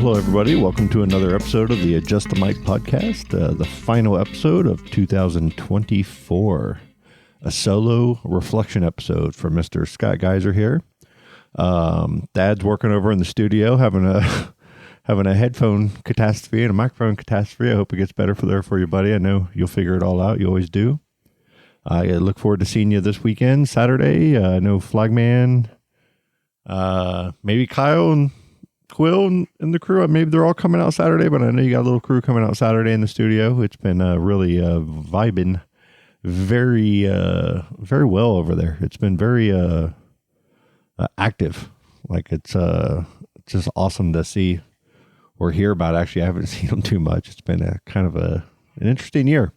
hello, everybody. Welcome to another episode of the Adjust the Mic podcast, the final episode of 2024. A solo reflection episode for Mr. Scott Geiser here. Dad's working over in the studio, having a headphone catastrophe and a microphone catastrophe. I hope it gets better for you, buddy. I know you'll figure it all out. You always do. I look forward to seeing you this weekend, Saturday. I know Flagman, maybe Kyle and Quill and the crew. Maybe they're all coming out Saturday, but I know you got a little crew coming out Saturday in the studio. It's been really vibing very well over there. It's been very active. Like it's just awesome to see or hear about. Actually, I haven't seen them too much. It's been a kind of an interesting year.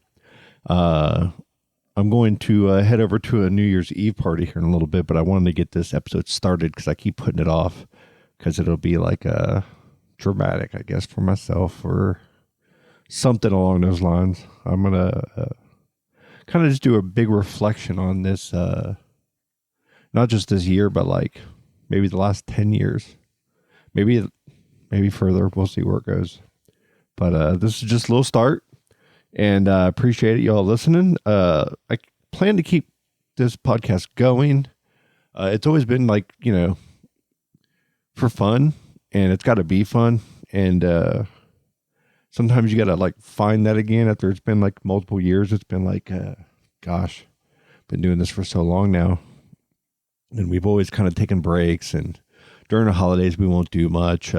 I'm going to head over to a New Year's Eve party here in a little bit, but I wanted to get this episode started because I keep putting it off because it'll be like a dramatic, I guess, for myself or something along those lines. I'm going to kind of just do a big reflection on this, not just this year, but like maybe the last 10 years, maybe further. We'll see where it goes. But this is just a little start. And I appreciate it, y'all listening. I plan to keep this podcast going. It's always been like, for fun, and it's got to be fun. And sometimes you got to like find that again after it's been like multiple years. It's been like, gosh, been doing this for so long now. And we've always kind of taken breaks. And during the holidays, we won't do much.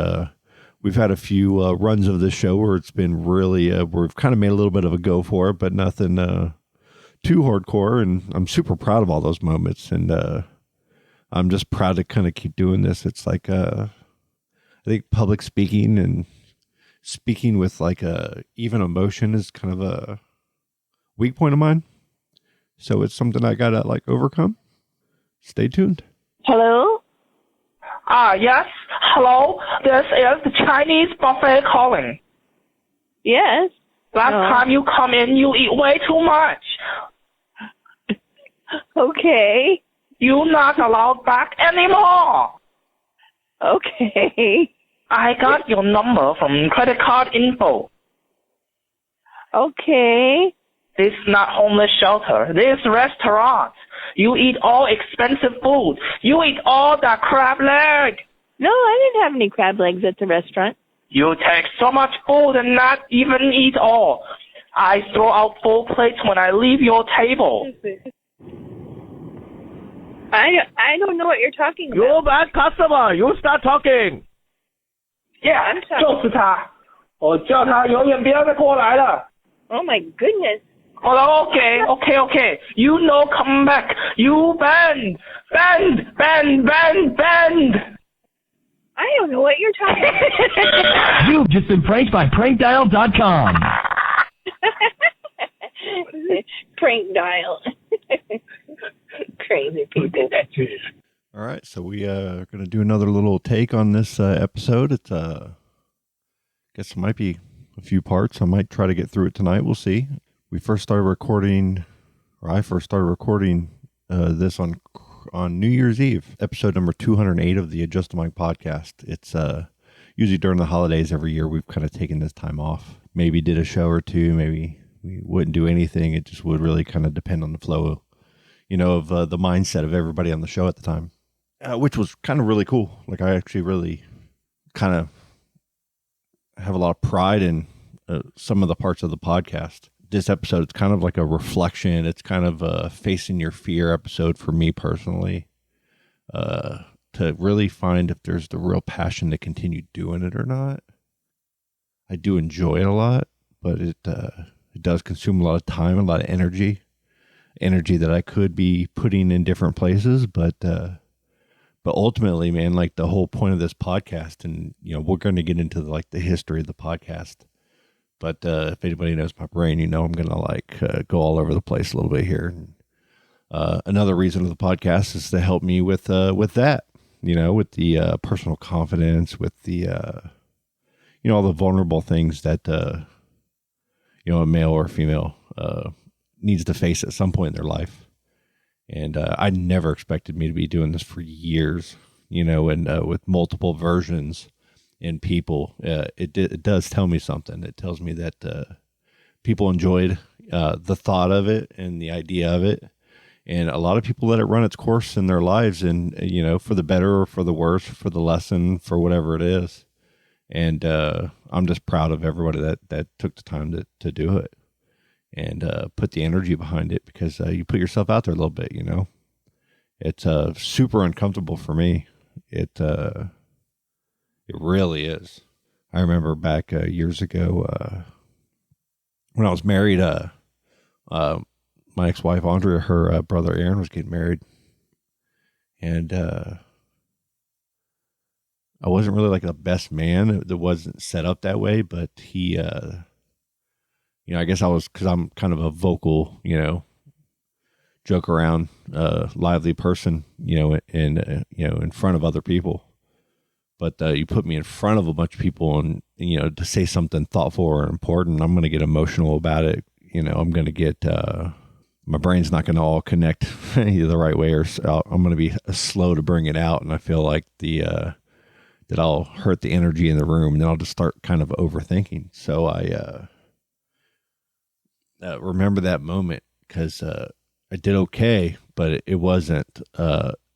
We've had a few runs of this show where it's been really, we've kind of made a little bit of a go for it, but nothing too hardcore. And I'm super proud of all those moments. And I'm just proud to kind of keep doing this. It's like, I think public speaking and speaking with like even emotion is kind of a weak point of mine. So it's something I got to like overcome. Stay tuned. Hello? Yes. Hello. This is the Chinese buffet calling. Yes. Last time you come in, you eat way too much. Okay. You're not allowed back anymore. Okay. I got your number from credit card info. Okay. This is not homeless shelter. This restaurant. You eat all expensive food. You eat all that crab leg. No, I didn't have any crab legs at the restaurant. You take so much food and not even eat all. I throw out full plates when I leave your table. I don't know what you're talking about. You bad customer, you start talking. Yeah, 就是他。我叫他永远不要再过来了。 Oh my goodness. Oh, okay. You know, come back. You bend. I don't know what you're talking about. You've just been pranked by prankdial.com. Prank dial. Crazy people. All right. So we are going to do another little take on this episode. It's, I guess it might be a few parts. I might try to get through it tonight. We'll see. I first started recording this on New Year's Eve, episode number 208 of the Adjust the Mic podcast. It's usually during the holidays every year. We've kind of taken this time off. Maybe did a show or two. Maybe we wouldn't do anything. It just would really kind of depend on the flow, of the mindset of everybody on the show at the time, which was kind of really cool. Like I actually really kind of have a lot of pride in some of the parts of the podcast. This episode, it's kind of like a reflection. It's kind of a facing your fear episode for me personally, to really find if there's the real passion to continue doing it or not. I do enjoy it a lot, but it does consume a lot of time, a lot of energy that I could be putting in different places. But ultimately, man, like the whole point of this podcast, and we're going to get into the history of the podcast. But if anybody knows my brain, I'm going to go all over the place a little bit here. Another reason of the podcast is to help me with that, with the personal confidence, with the, all the vulnerable things that, a male or female needs to face at some point in their life. And I never expected me to be doing this for years, and with multiple versions in people, it does tell me something. It tells me that people enjoyed the thought of it and the idea of it. And a lot of people let it run its course in their lives, and, for the better or for the worse, for the lesson, for whatever it is. And I'm just proud of everybody that took the time to do it and put the energy behind it, because you put yourself out there a little bit, It's super uncomfortable for me. It really is. I remember back years ago when I was married, my ex-wife, Andrea, her brother Aaron was getting married. And I wasn't really like the best man. It wasn't set up that way, but he, I guess I was, because I'm kind of a vocal, joke around, lively person, in front of other people. But you put me in front of a bunch of people and, to say something thoughtful or important, I'm going to get emotional about it. I'm going to get, my brain's not going to all connect the right way, or I'm going to be slow to bring it out. And I feel like that I'll hurt the energy in the room, and then I'll just start kind of overthinking. So I remember that moment, because I did okay, but it wasn't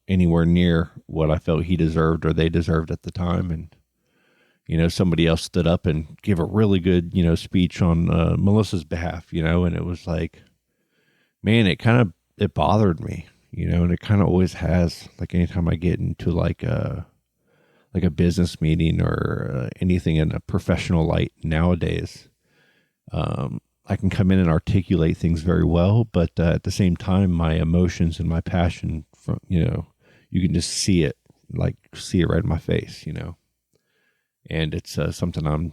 anywhere near what I felt he deserved or they deserved at the time. And, somebody else stood up and gave a really good, speech on Melissa's behalf, and it was like, man, it bothered me, and it kind of always has. Like anytime I get into like a business meeting or anything in a professional light nowadays, I can come in and articulate things very well, but at the same time, my emotions and my passion, from you can just see it right in my face, and it's something I'm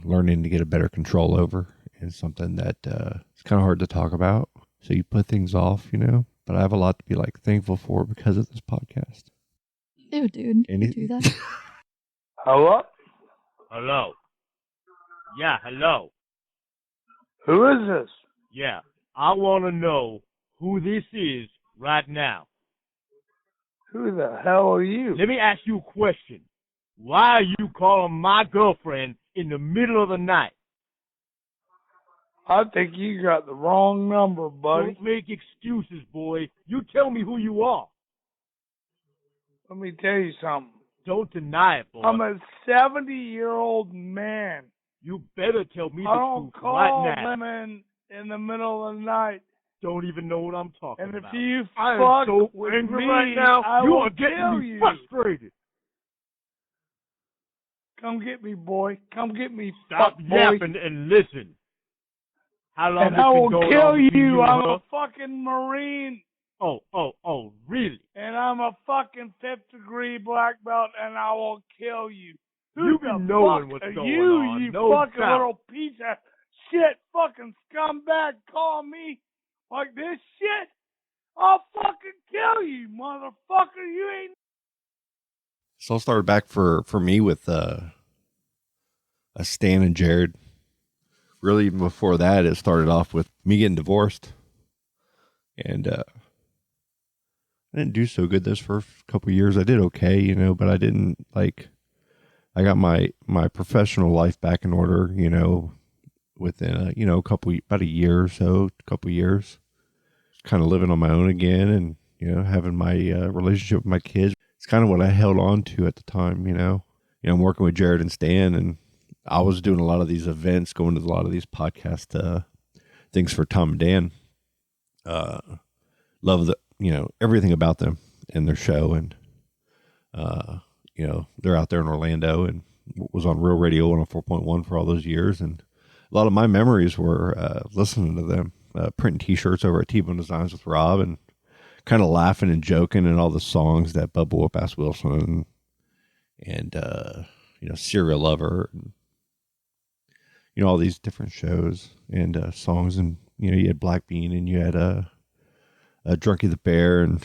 learning to get a better control over, and something that it's kind of hard to talk about. So you put things off, but I have a lot to be thankful for because of this podcast. Ew, dude. You do that? Hello? Hello. Yeah, hello. Who is this? Yeah, I want to know who this is right now. Who the hell are you? Let me ask you a question. Why are you calling my girlfriend in the middle of the night? I think you got the wrong number, buddy. Don't make excuses, boy. You tell me who you are. Let me tell you something. Don't deny it, boy. I'm a 70-year-old man. You better tell me I the don't truth call right now. women in the middle of the night. Don't even know what I'm talking And if about. you I am fuck so with angry me, right now. I You will are getting kill me you. frustrated. Come get me, boy. Come get me, Stop fuck boy. yapping and listen. How long And has I it been will going kill on between you. and I'm her? a fucking Marine. Oh, really? And I'm a fucking 5th degree black belt, and I will kill you. You Who be the knowing fuck what's are going you, on, you no fucking doubt. little piece of shit fucking scumbag, call me like this shit? I'll fucking kill you, motherfucker. You ain't. So I'll start back for me with Stan and Jared. Really, even before that, it started off with me getting divorced. And I didn't do so good those first couple of years. I did okay, but I didn't I got my professional life back in order, within about a year or so, a couple of years. Kind of living on my own again, and having my relationship with my kids. It's kind of what I held on to at the time. I'm working with Jared and Stan, and I was doing a lot of these events, going to a lot of these podcast things for Tom and Dan. Love everything about them and their show, and they're out there in Orlando and was on Real Radio 104.1 for all those years, and a lot of my memories were listening to them, printing T-shirts over at T-Bone Designs with Rob, and kind of laughing and joking and all the songs that Bubba Whoop-Ass Wilson and Serial Lover, and, all these different shows and songs, and you had Black Bean, and you had Drunky the Bear, and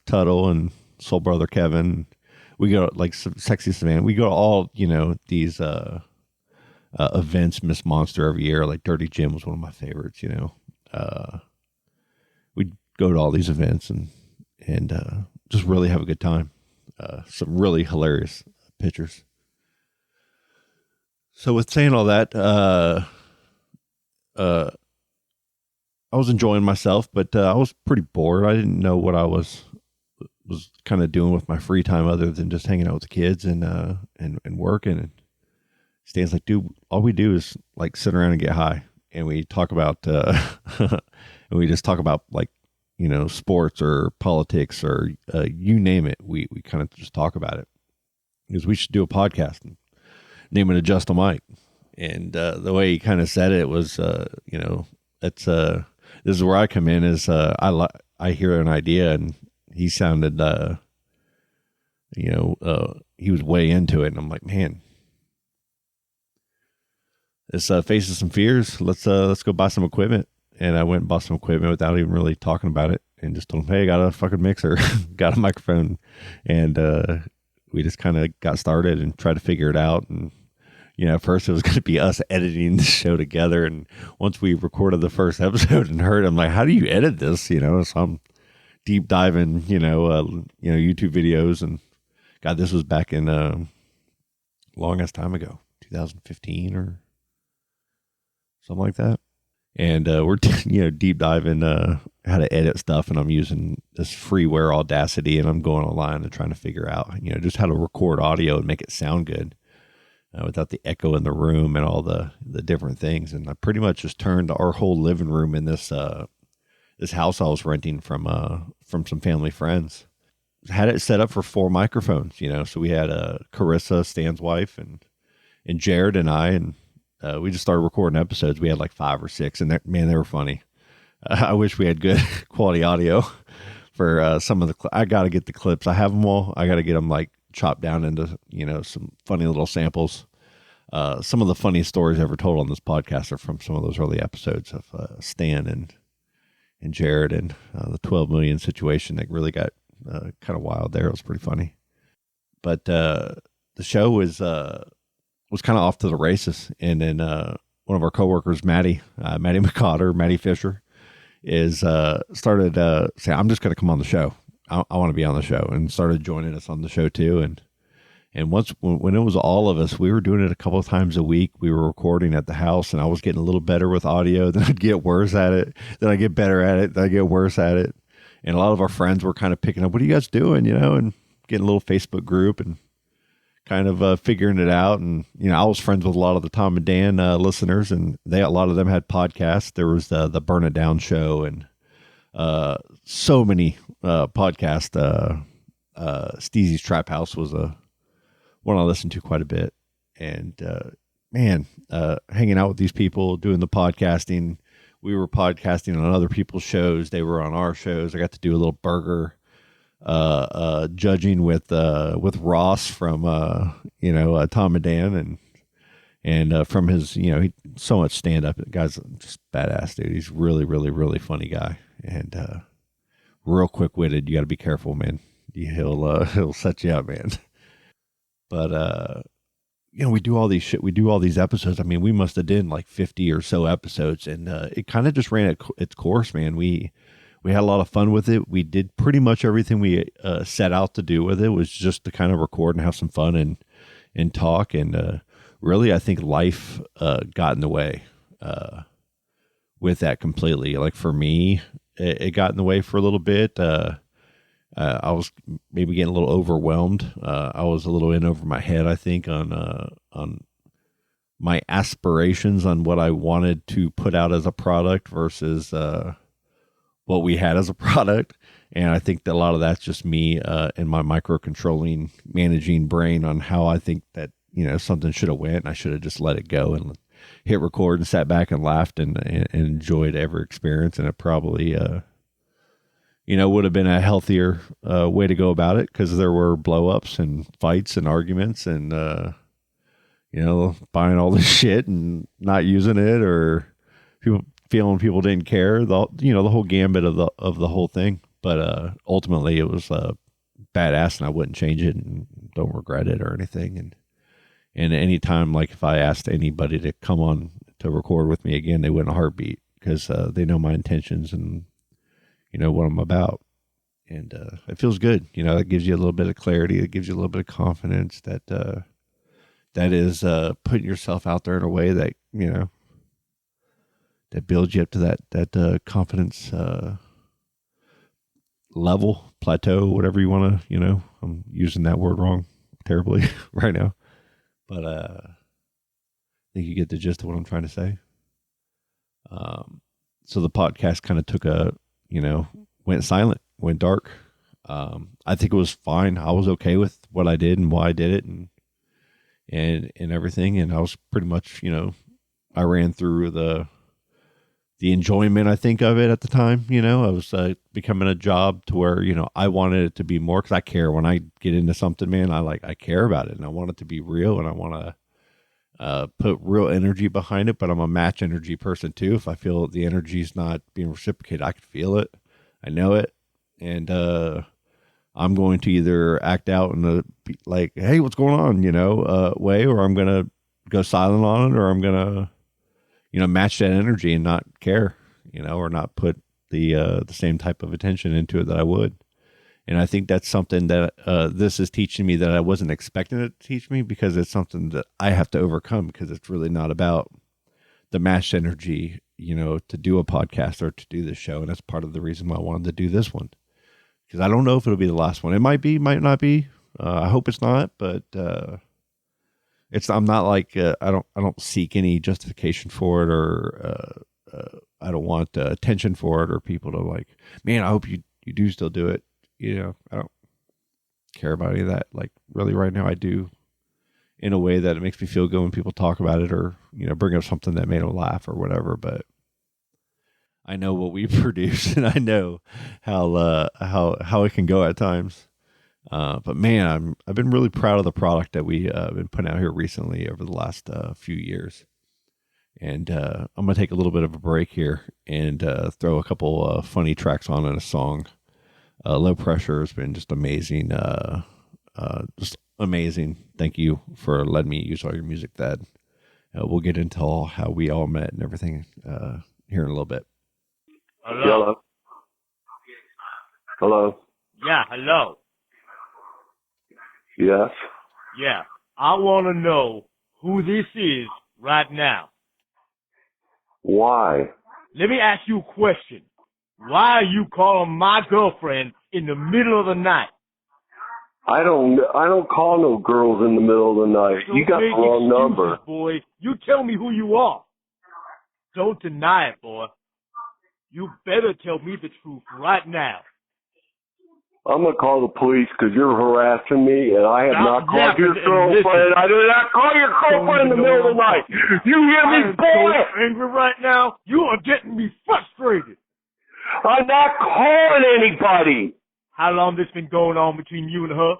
Tuttle, and Soul Brother Kevin. We go Sexy Savannah. We go to all these events, Miss Monster every year. Like Dirty Jim was one of my favorites. We'd go to all these events and just really have a good time. Some really hilarious pictures. So with saying all that, I was enjoying myself, but I was pretty bored. I didn't know what I was kind of doing with my free time other than just hanging out with the kids and working. And Stan's like, dude, all we do is like sit around and get high, and we talk about and we just talk about like, you know, sports or politics or you name it. We kind of just talk about it because we should do a podcast and name it Adjust a Mic. And the way he kind of said it was, you know, it's this is where I come in is I hear an idea and he sounded, you know, he was way into it, and I'm like, man, this faces some fears. Let's go buy some equipment. And I went and bought some equipment without even really talking about it, and just told him, hey, I got a fucking mixer, got a microphone, and we just kind of got started and tried to figure it out. And you know, at first it was going to be us editing the show together. And once we recorded the first episode and heard, I'm like, how do you edit this? You know, so I'm deep diving, you know, YouTube videos. And God, this was back in long ass time ago, 2015 or something like that. And we're, you know, deep diving how to edit stuff. And I'm using this freeware Audacity, and I'm going online and trying to figure out, you know, just how to record audio and make it sound good. Without the echo in the room and all the different things. And I pretty much just turned our whole living room in this this house I was renting from some family friends. Had it set up for 4 microphones, you know. So we had Carissa, Stan's wife, and Jared and I, and we just started recording episodes. We had like 5 or 6, and they were funny. I wish we had good quality audio for some of the. I got to get the clips. I have them all. I got to get them like chopped down into, you know, some funny little samples. Some of the funniest stories ever told on this podcast are from some of those early episodes of Stan and Jared and the 12 million situation that really got kind of wild there. It was pretty funny. But the show was kind of off to the races. And then one of our coworkers, Maddie McCotter, Maddie Fisher, is started saying, I'm just going to come on the show. I want to be on the show, and started joining us on the show too. And once when it was all of us, we were doing it a couple of times a week. We were recording at the house, and I was getting a little better with audio. Then I'd get worse at it. Then I get better at it. Then I get worse at it. And a lot of our friends were kind of picking up, what are you guys doing? You know, and getting a little Facebook group and kind of figuring it out. And, you know, I was friends with a lot of the Tom and Dan listeners, and a lot of them had podcasts. There was the Burn It Down show, and so many podcasts. Steezy's Trap House was one I listened to quite a bit. And man, hanging out with these people, doing the podcasting. We were podcasting on other people's shows. They were on our shows. I got to do a little burger judging with Ross from Tom and Dan, and from his, you know, he so much stand up. The guy's just badass, dude. He's really, really, really funny guy, and real quick witted. You got to be careful, man. He'll set you up, man. But you know, we do all these episodes. I mean, we must have done like 50 or so episodes, and it kind of just ran its course, man. We had a lot of fun with it. We did pretty much everything we set out to do with it. Was just to kind of record and have some fun and talk. And really, I think life got in the way with that completely. Like for me, it got in the way for a little bit. I was maybe getting a little overwhelmed. I was a little in over my head, I think, on my aspirations on what I wanted to put out as a product versus what we had as a product. And I think that a lot of that's just me and my micro-controlling, managing brain on how I think that, you know, something should have went, and I should have just let it go and hit record and sat back and laughed and enjoyed every experience. And it probably would have been a healthier way to go about it, because there were blow-ups and fights and arguments and, buying all this shit and not using it, or people feeling people didn't care, the whole gambit of the whole thing. But ultimately it was badass, and I wouldn't change it and don't regret it or anything. And any time, like if I asked anybody to come on to record with me again, they wouldn't heartbeat, because they know my intentions and, you know, what I'm about. And it feels good. You know, it gives you a little bit of clarity. It gives you a little bit of confidence that, that is putting yourself out there in a way that, that builds you up to that confidence level, plateau, whatever you want to, I'm using that word wrong terribly right now. But I think you get the gist of what I'm trying to say. So the podcast kind of took went silent, went dark. I think it was fine. I was okay with what I did and why I did it and everything. And I was pretty much, I ran through the enjoyment, I think, of it at the time. I was becoming a job to where, I wanted it to be more, because I care. When I get into something, man, I care about it, and I want it to be real, and I want to put real energy behind it. But I'm a match energy person too. If I feel the energy's not being reciprocated, I can feel it. I know it. And I'm going to either act out in the like, hey, what's going on, way, or I'm going to go silent on it, or I'm going to, match that energy and not care, or not put the same type of attention into it that I would. And I think that's something that this is teaching me that I wasn't expecting it to teach me, because it's something that I have to overcome, because it's really not about the matched energy, to do a podcast or to do this show. And that's part of the reason why I wanted to do this one, because I don't know if it'll be the last one. It might be, might not be. I hope it's not, but I'm not like, I don't seek any justification for it, or I don't want attention for it, or people to like, man, I hope you do still do it. I don't care about any of that. Like, really right now I do, in a way that it makes me feel good when people talk about it, or, bring up something that made them laugh or whatever. But I know what we produce, and I know how it can go at times. But man, I've been really proud of the product that we been putting out here recently over the last few years. And I'm gonna take a little bit of a break here and throw a couple funny tracks on in a song. Low Pressure has been just amazing. Just amazing. Thank you for letting me use all your music, Thad. We'll get into how we all met and everything here in a little bit. Hello. Hello. Yeah, hello. Yes. Yeah, I want to know who this is right now. Why? Let me ask you a question. Why are you calling my girlfriend in the middle of the night? I don't call no girls in the middle of the night. Don't You got the make wrong excuses, number. boy. You tell me who you are. Don't deny it, boy. You better tell me the truth right now. I'm going to call the police because you're harassing me, and I have not called your girlfriend. I did not call your girlfriend in the middle of the night. You hear me, boy? I'm so angry right now. You are getting me frustrated. I'm not calling anybody. How long this been going on between you and her?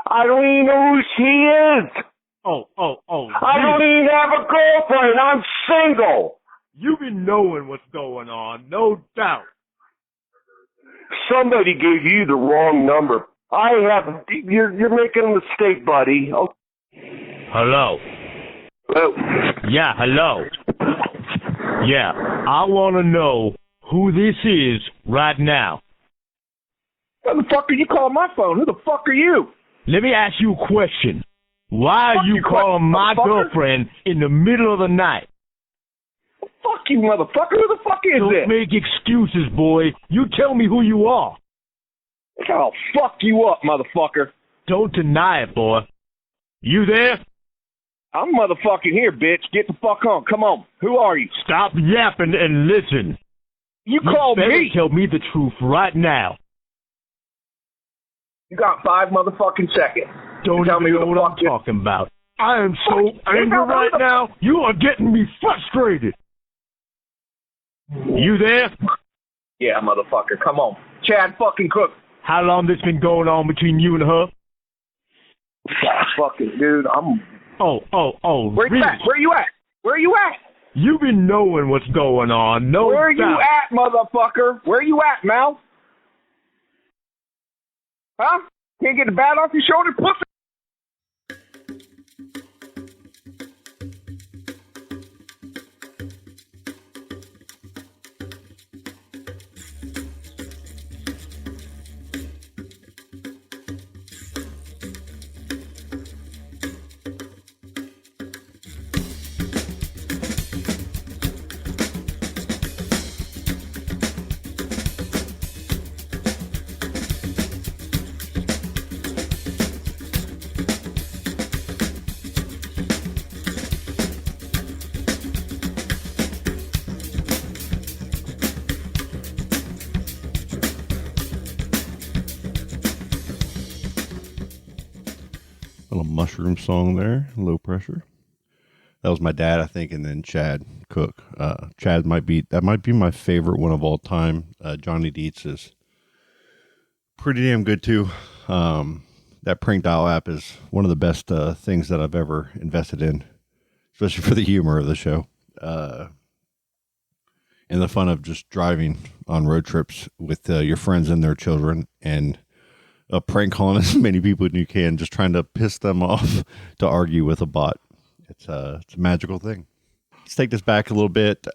I don't even know who she is. Oh. I don't even have a girlfriend. I'm single. You've been knowing what's going on, no doubt. Somebody gave you the wrong number. You're making a mistake, buddy. Oh. Hello. Hello. Yeah, hello. Yeah, I want to know who this is right now. Motherfucker, you call my phone. Who the fuck are you? Let me ask you a question. Why are you calling my girlfriend in the middle of the night? Fuck you, motherfucker. Who the fuck is this? Don't make excuses, boy. You tell me who you are. I'll fuck you up, motherfucker. Don't deny it, boy. You there? I'm motherfucking here, bitch. Get the fuck on. Come on. Who are you? Stop yapping and listen. You called me. Tell me the truth right now. You got 5 motherfucking seconds. Don't tell me know what I'm talking about. I am so angry right now. You are getting me frustrated. You there? Yeah, motherfucker. Come on. Chad fucking Cook. How long this been going on between you and her? Fucking dude, I'm... Oh. Where you at? Where you at? Where you at? You been knowing what's going on, no doubt. Where you at, motherfucker? Where you at, Mal? Huh? Can't get the bat off your shoulder, pussy? mushroom song there, Low Pressure. That was my dad, I think, and then Chad Cook. Chad might be my favorite one of all time. Johnny Dietz is pretty damn good too. That prank dial app is one of the best things that I've ever invested in, especially for the humor of the show. And the fun of just driving on road trips with your friends and their children and prank calling as many people as you can, just trying to piss them off to argue with a bot. It's a magical thing. Let's take this back a little bit.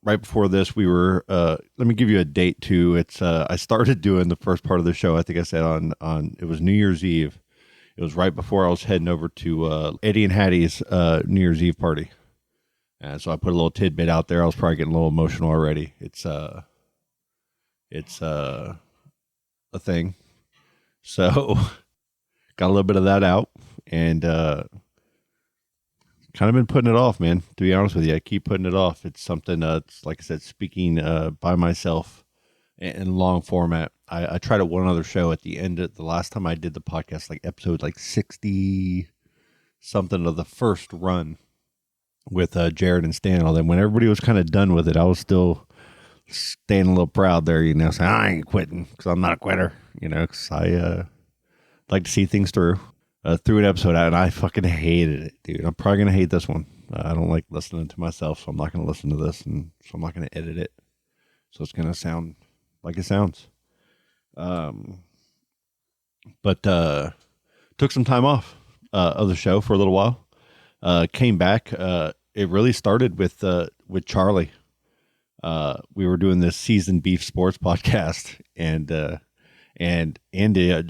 Right before this, we were, let me give you a date too. It's, I started doing the first part of the show. I think I said on it was New Year's Eve. It was right before I was heading over to, Eddie and Hattie's, New Year's Eve party. And so I put a little tidbit out there. I was probably getting a little emotional already. It's a thing. So got a little bit of that out and, kind of been putting it off, man, to be honest with you. I keep putting it off. It's something, it's, like I said, speaking by myself in long format. I tried it one other show at the end of the last time I did the podcast, like episode like 60 something of the first run with Jared and Stan and all that. When everybody was kind of done with it, I was still staying a little proud there, you know, saying I ain't quitting because I'm not a quitter, you know, because I like to see things through. Threw an episode out and I fucking hated it, dude. I'm probably going to hate this one. I don't like listening to myself, so I'm not going to listen to this, and so I'm not going to edit it. So it's going to sound like it sounds. But took some time off of the show for a little while. Came back. It really started with Charlie. We were doing this Seasoned Beef Sports podcast, and the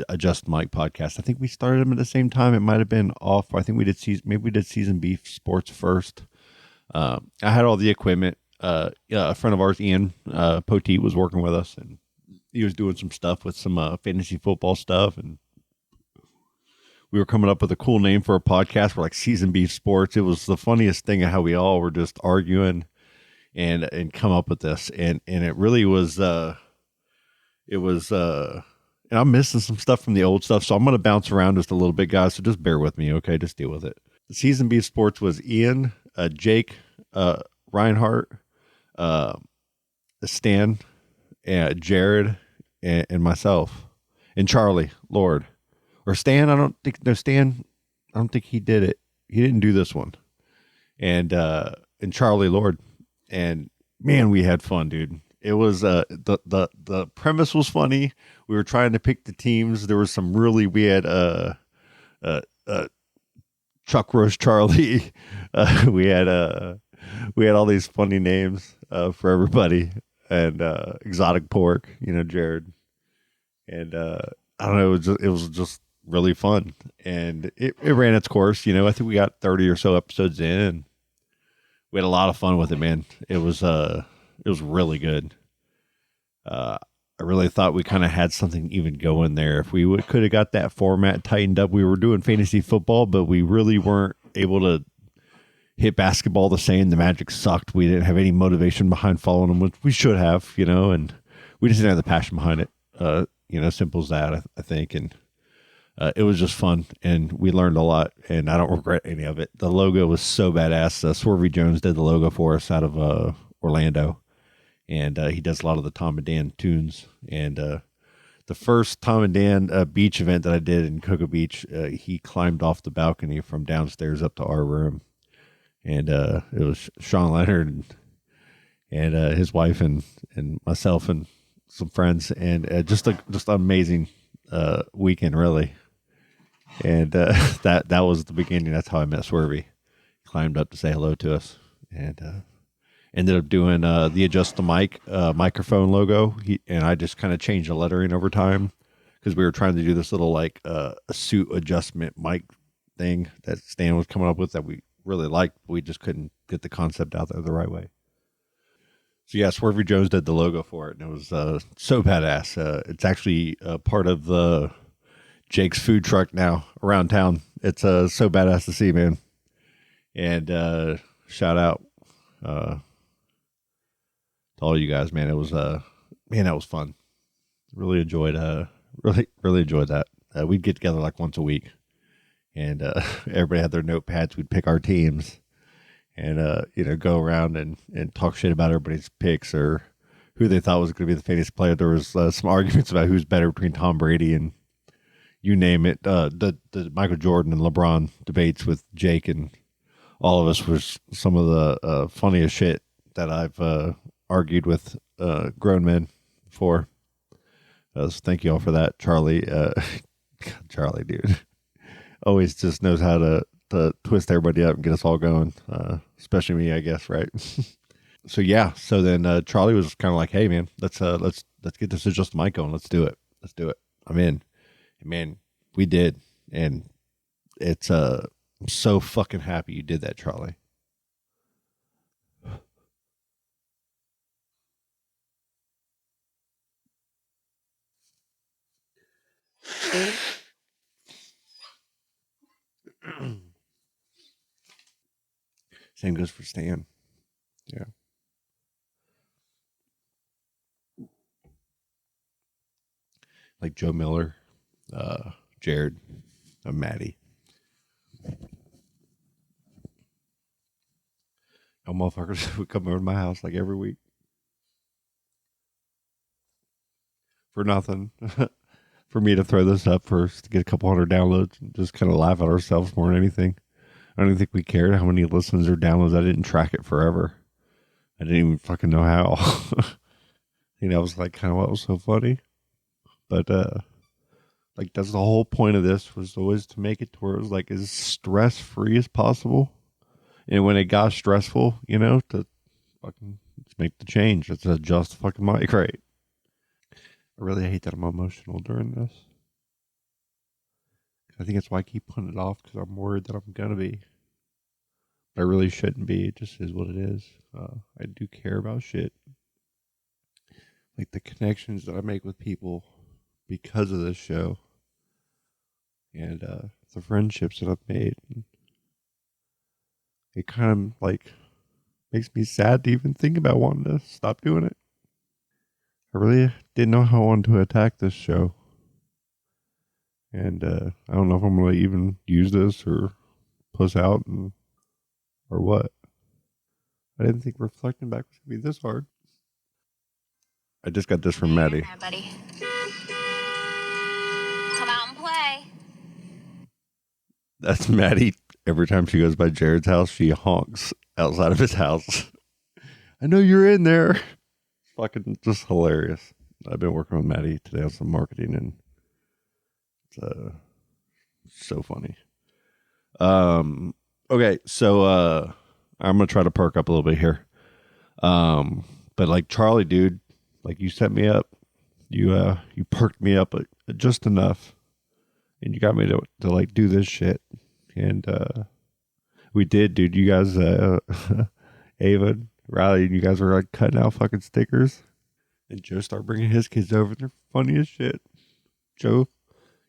Adjust Mike podcast. I think we started them at the same time. It might have been off. I think we did Seasoned Beef Sports first. I had all the equipment. A friend of ours, Ian Poteet, was working with us, and he was doing some stuff with some fantasy football stuff, and we were coming up with a cool name for a podcast for like Seasoned Beef Sports. It was the funniest thing how we all were just arguing and come up with this, and it really was. And I'm missing some stuff from the old stuff, so I'm going to bounce around just a little bit, guys, so just bear with me, okay? Just deal with it. The Seasoned Beef Sports was Ian, Jake, Reinhardt, Stan, Jared, and myself, and Charlie, Lord. Or Stan, Stan, I don't think he did it. He didn't do this one. And Charlie, Lord. And, man, we had fun, dude. It was the premise was funny. We were trying to pick the teams. There was some really we had Chuck Roast Charlie. We had all these funny names for everybody, and Exotic Pork, you know, Jared, and I don't know. It was just really fun, and it ran its course. You know, I think we got 30 or so episodes in, and we had a lot of fun with it, man. It was really good. I really thought we kind of had something even going there. If we could have got that format tightened up, we were doing fantasy football, but we really weren't able to hit basketball the same. The Magic sucked. We didn't have any motivation behind following them, which we should have, you know, and we just didn't have the passion behind it. You know, simple as that, I think. And it was just fun, and we learned a lot, and I don't regret any of it. The logo was so badass. Swervy Jones did the logo for us out of Orlando. And he does a lot of the Tom and Dan tunes. And the first Tom and Dan beach event that I did in Cocoa Beach, he climbed off the balcony from downstairs up to our room. And it was Sean Leonard and his wife and myself and some friends. And just an amazing weekend, really. And that was the beginning. That's how I met Swervy. He climbed up to say hello to us. And ended up doing the Adjust the Mic microphone logo. And I just kind of changed the lettering over time because we were trying to do this little like a suit adjustment mic thing that Stan was coming up with that we really liked. We just couldn't get the concept out there the right way. So yeah, Swervy Jones did the logo for it, and it was so badass. It's actually part of the Jake's food truck now around town. It's so badass to see, man. And shout out to all you guys, man. It was that was fun. Really enjoyed really enjoyed that. We'd get together like once a week, and everybody had their notepads. We'd pick our teams and, go around and talk shit about everybody's picks or who they thought was going to be the fantasy player. There was some arguments about who's better between Tom Brady and you name it. The Michael Jordan and LeBron debates with Jake and all of us was some of the funniest shit that I've argued with grown men for. So thank you all for that, Charlie. Charlie, dude, always just knows how to twist everybody up and get us all going, especially me, I guess, right? So yeah, so then Charlie was kind of like, "Hey, man, let's get this Just Mike going. Let's do it. I'm in." And man, we did, and it's I'm so fucking happy you did that, Charlie. Same goes for Stan. Yeah. Like Joe Miller, Jared, Maddie. Y'all motherfuckers would come over to my house like every week. For nothing. For me to throw this up first to get a couple hundred downloads and just kind of laugh at ourselves more than anything. I don't even think we cared how many listens or downloads. I didn't track it forever. I didn't even fucking know how. That was like kind of what was so funny. But like that's the whole point of this was always to make it to where it was like as stress free as possible. And when it got stressful, to fucking make the change. It's adjust fucking mic, right? I really hate that I'm emotional during this. I think that's why I keep putting it off because I'm worried that I'm gonna be. But I really shouldn't be. It just is what it is. I do care about shit. Like the connections that I make with people because of this show. And the friendships that I've made. It kind of like makes me sad to even think about wanting to stop doing it. I really didn't know how I wanted to attack this show. And I don't know if I'm going to even use this or puss out or what. I didn't think reflecting back was going to be this hard. I just got this from Maddie. There, buddy. Come out and play. That's Maddie. Every time she goes by Jared's house, she honks outside of his house. I know you're in there. Fucking just hilarious. I've been working with Maddie today on some marketing and it's so funny. Okay, so I'm gonna try to perk up a little bit here. But like Charlie, dude, like you set me up. You perked me up just enough. And you got me to like do this shit. And we did, dude. You guys Ava, Riley, you guys were like cutting out fucking stickers. And Joe started bringing his kids over. They're funny as shit. Joe,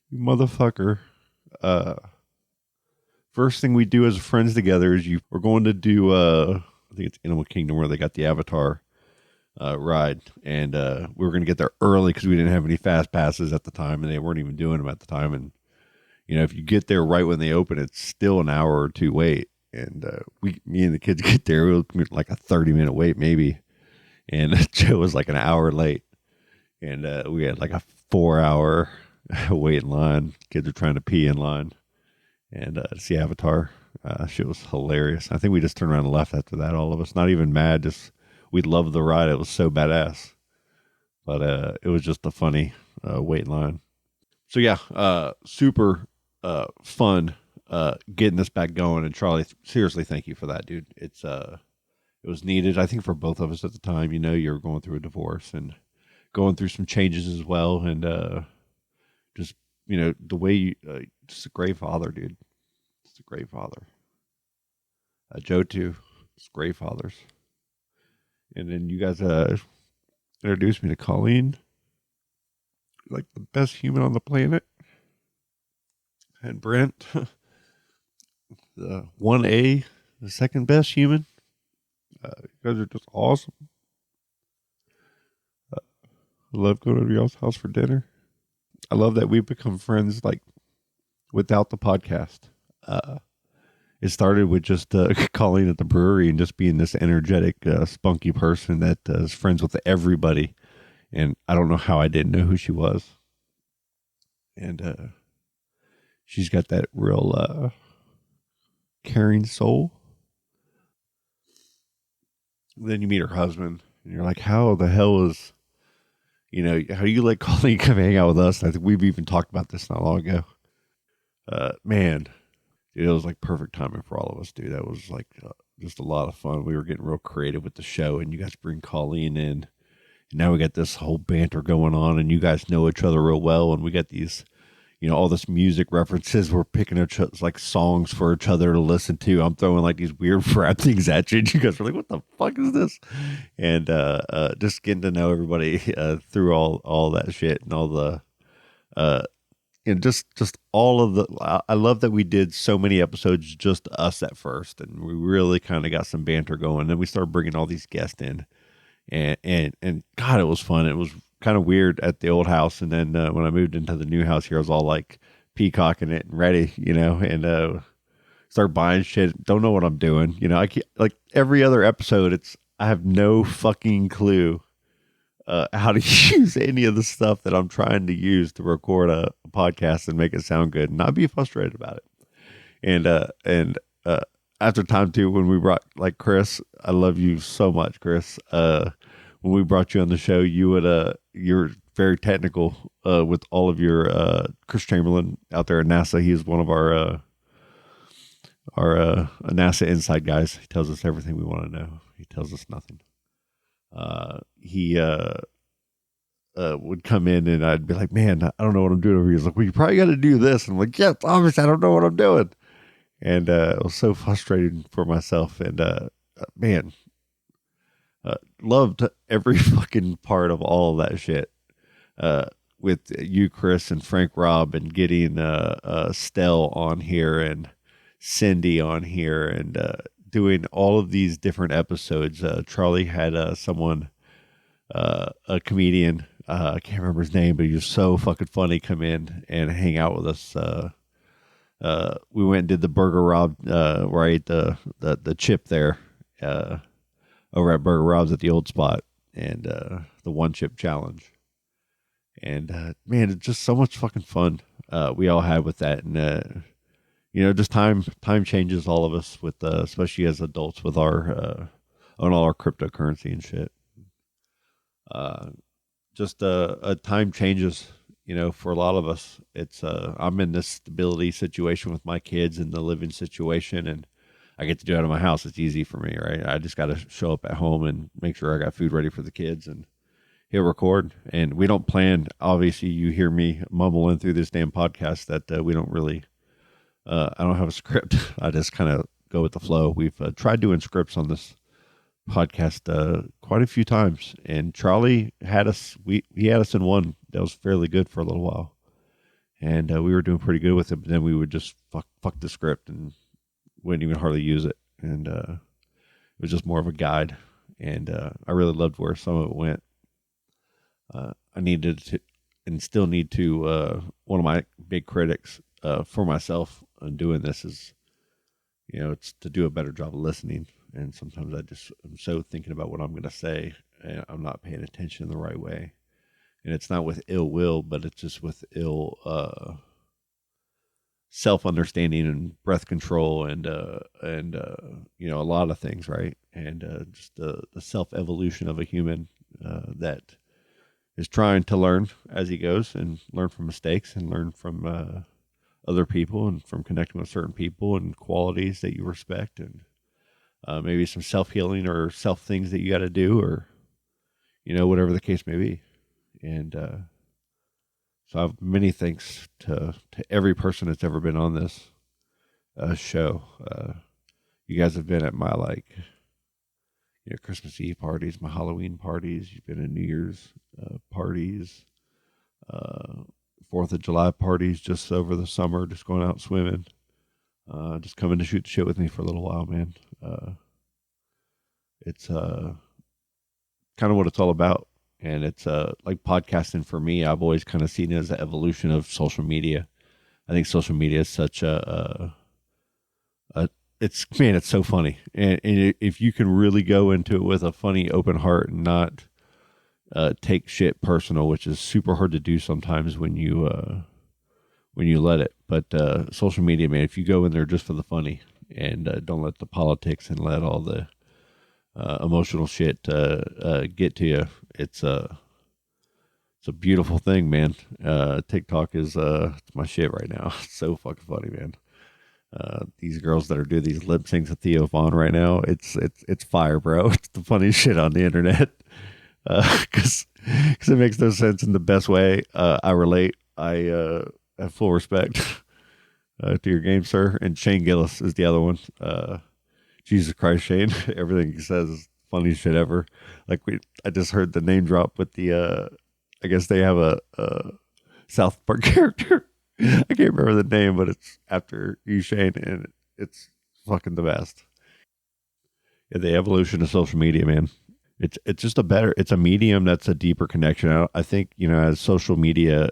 you motherfucker. First thing we do as friends together is we're going to do, I think it's Animal Kingdom where they got the Avatar ride. And we were going to get there early because we didn't have any fast passes at the time. And they weren't even doing them at the time. And, if you get there right when they open, it's still an hour or two wait. And me and the kids get there, it was like a 30-minute wait maybe. And Joe was like an hour late. And we had like a 4-hour wait in line. Kids are trying to pee in line. And see Avatar. Shit was hilarious. I think we just turned around and left after that, all of us. Not even mad, just we loved the ride. It was so badass. But it was just a funny wait in line. So yeah, super fun getting this back going. And Charlie, seriously, thank you for that, dude. It was needed, I think, for both of us at the time. You were going through a divorce and going through some changes as well. And just, the way you, just a great father, dude. Just a great father. Joe, too. Just great fathers. And then you guys introduced me to Colleen. Like the best human on the planet. And Brent, the 1A, the second best human. You guys are just awesome. I love going to y'all's house for dinner. I love that we've become friends like without the podcast. It started with just calling at the brewery and just being this energetic, spunky person that is friends with everybody. And I don't know how I didn't know who she was. And she's got that real caring soul. Then you meet her husband, and you're like, how the hell is, how do you let Colleen come hang out with us? I think we've even talked about this not long ago. Man, dude, it was like perfect timing for all of us, dude. That was like just a lot of fun. We were getting real creative with the show, and you guys bring Colleen in. And now we got this whole banter going on, and you guys know each other real well, and we got these, all this music references. We're picking each other's like songs for each other to listen to. I'm throwing like these weird rap things at you, and you guys are like, "What the fuck is this?" And just getting to know everybody through all that shit and all the, just all of the. I love that we did so many episodes just us at first, and we really kind of got some banter going. Then we started bringing all these guests in, and God, it was fun. It was kind of weird at the old house, and then when I moved into the new house here, I was all like peacocking it and ready, and start buying shit. Don't know what I'm doing, I can't, like every other episode, I have no fucking clue how to use any of the stuff that I'm trying to use to record a podcast and make it sound good and not be frustrated about it. And after time too, when we brought like Chris, I love you so much, Chris. When we brought you on the show, you're very technical with all of your Chris Chamberlain out there at NASA. He is one of our NASA inside guys. He tells us everything we want to know. He tells us nothing. He would come in, and I'd be like, "Man, I don't know what I'm doing over here." He's like, "Well, you probably got to do this." And I'm like, "Yeah, obviously I don't know what I'm doing." And it was so frustrating for myself. And man. Loved every fucking part of all of that shit with you, Chris, and Frank Robb, and getting Stell on here and Cindy on here, and doing all of these different episodes. Charlie had someone, a comedian, I can't remember his name, but he was so fucking funny, come in and hang out with us. We went and did the Burger Rob where I ate the chip there. Over at Burger Rob's at the old spot, and the one chip challenge. And man, it's just so much fucking fun we all had with that. And just time changes all of us with especially as adults with our on all our cryptocurrency and shit. Just time changes, for a lot of us. It's I'm in this stability situation with my kids and the living situation, and I get to do it out of my house. It's easy for me, right? I just got to show up at home and make sure I got food ready for the kids and hit record. And we don't plan. Obviously, you hear me mumbling through this damn podcast that we don't really, I don't have a script. I just kind of go with the flow. We've tried doing scripts on this podcast quite a few times. And Charlie had us, he had us in one that was fairly good for a little while. And we were doing pretty good with it. But then we would just fuck the script and wouldn't even hardly use it, and it was just more of a guide. And I really loved where some of it went. I needed to, and still need to. One of my big critics for myself on doing this is, it's to do a better job of listening. And sometimes I'm so thinking about what I'm going to say, and I'm not paying attention in the right way. And it's not with ill will, but it's just with ill self-understanding and breath control and a lot of things, right? And just the self-evolution of a human that is trying to learn as he goes, and learn from mistakes, and learn from other people, and from connecting with certain people and qualities that you respect, and maybe some self-healing or self things that you got to do, or whatever the case may be. And so I have many thanks to every person that's ever been on this show. You guys have been at my Christmas Eve parties, my Halloween parties. You've been at New Year's parties, 4th of July parties just over the summer, just going out swimming, just coming to shoot the shit with me for a little while, man. It's kind of what it's all about. And it's like podcasting for me. I've always kind of seen it as an evolution of social media. I think social media is such a It's so funny, and if you can really go into it with a funny, open heart and not take shit personal, which is super hard to do sometimes when you let it. But social media, man, if you go in there just for the funny and don't let the politics and let all the emotional shit get to you, it's a beautiful thing, man. TikTok is it's my shit right now. It's so fucking funny, man. These girls that are doing these lip syncs with Theo Vaughn right now, it's fire, bro. It's the funniest shit on the internet. Because it makes no sense in the best way. I relate. I have full respect to your game, sir. And Shane Gillis is the other one. Jesus Christ, Shane! Everything he says is funniest shit ever. Like I just heard the name drop with the. I guess they have a South Park character. I can't remember the name, but it's after you, Shane, and it's fucking the best. Yeah, the evolution of social media, man. It's just it's a medium that's a deeper connection. I think, as social media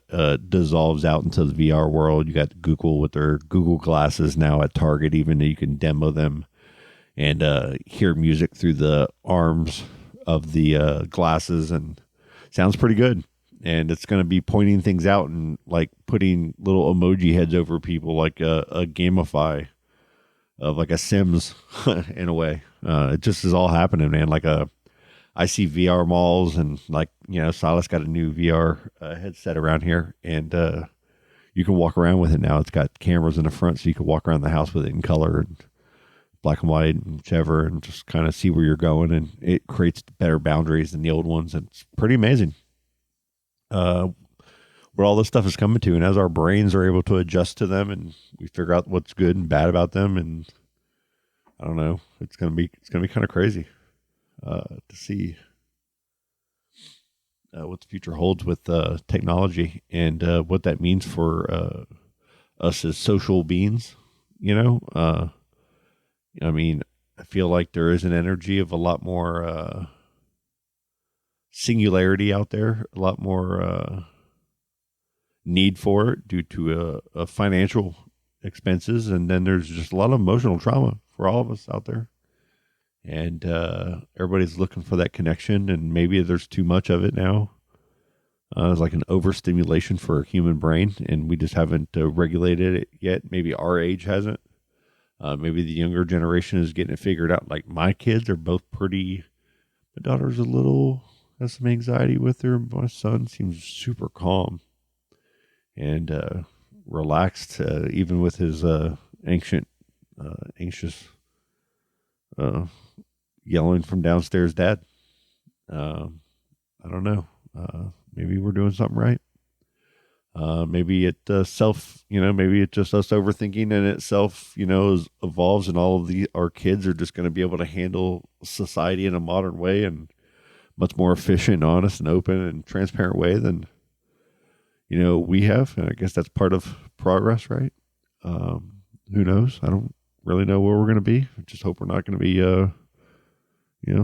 dissolves out into the VR world, you got Google with their Google glasses now at Target, even you can demo them and hear music through the arms of the glasses, and sounds pretty good. And it's going to be pointing things out and like putting little emoji heads over people, like a Gamify of like a Sims in a way. It just is all happening, man. I see VR malls, and Silas got a new VR headset around here, and you can walk around with it now. It's got cameras in the front, so you can walk around the house with it in color and black and white and whichever, and just kind of see where you're going. And it creates better boundaries than the old ones. And it's pretty amazing where all this stuff is coming to. And as our brains are able to adjust to them, and we figure out what's good and bad about them, and I don't know, it's gonna be kind of crazy to see what the future holds with technology and what that means for us as social beings. I mean, I feel like there is an energy of a lot more singularity out there, a lot more need for it due to financial expenses, and then there's just a lot of emotional trauma for all of us out there. And everybody's looking for that connection, and maybe there's too much of it now. It's like an overstimulation for a human brain, and we just haven't regulated it yet. Maybe our age hasn't. Maybe the younger generation is getting it figured out. Like my kids are both pretty. My daughter's has some anxiety with her. My son seems super calm and relaxed, even with his anxious yelling from downstairs, Dad. I don't know. Maybe we're doing something right. Maybe it maybe it's just us overthinking, and itself, evolves, and all of our kids are just going to be able to handle society in a modern way and much more efficient, honest, and open and transparent way than, we have. And I guess that's part of progress, right? Who knows? I don't really know where we're going to be. I just hope we're not going to be,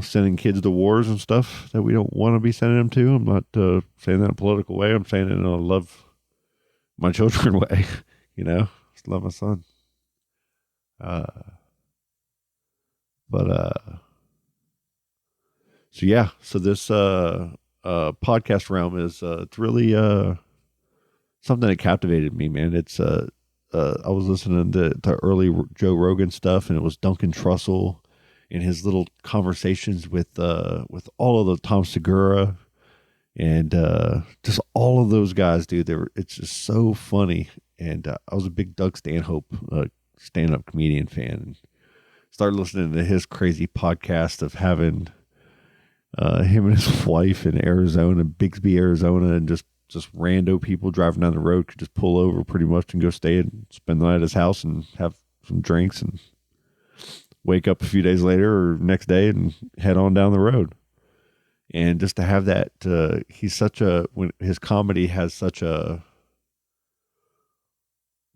sending kids to wars and stuff that we don't want to be sending them to. I'm not saying that in a political way. I'm saying it in a love my children way, just love my son. So yeah, so this podcast realm is it's really something that captivated me, man. It's I was listening to early Joe Rogan stuff, and it was Duncan Trussell and his little conversations with all of the Tom Segura and just all of those guys, dude. It's just so funny. And I was a big Doug Stanhope stand-up comedian fan, and started listening to his crazy podcast of having him and his wife in Arizona, Bixby, Arizona, and just rando people driving down the road could just pull over pretty much and go stay and spend the night at his house and have some drinks and wake up a few days later or next day and head on down the road. And just to have that, when his comedy has such a,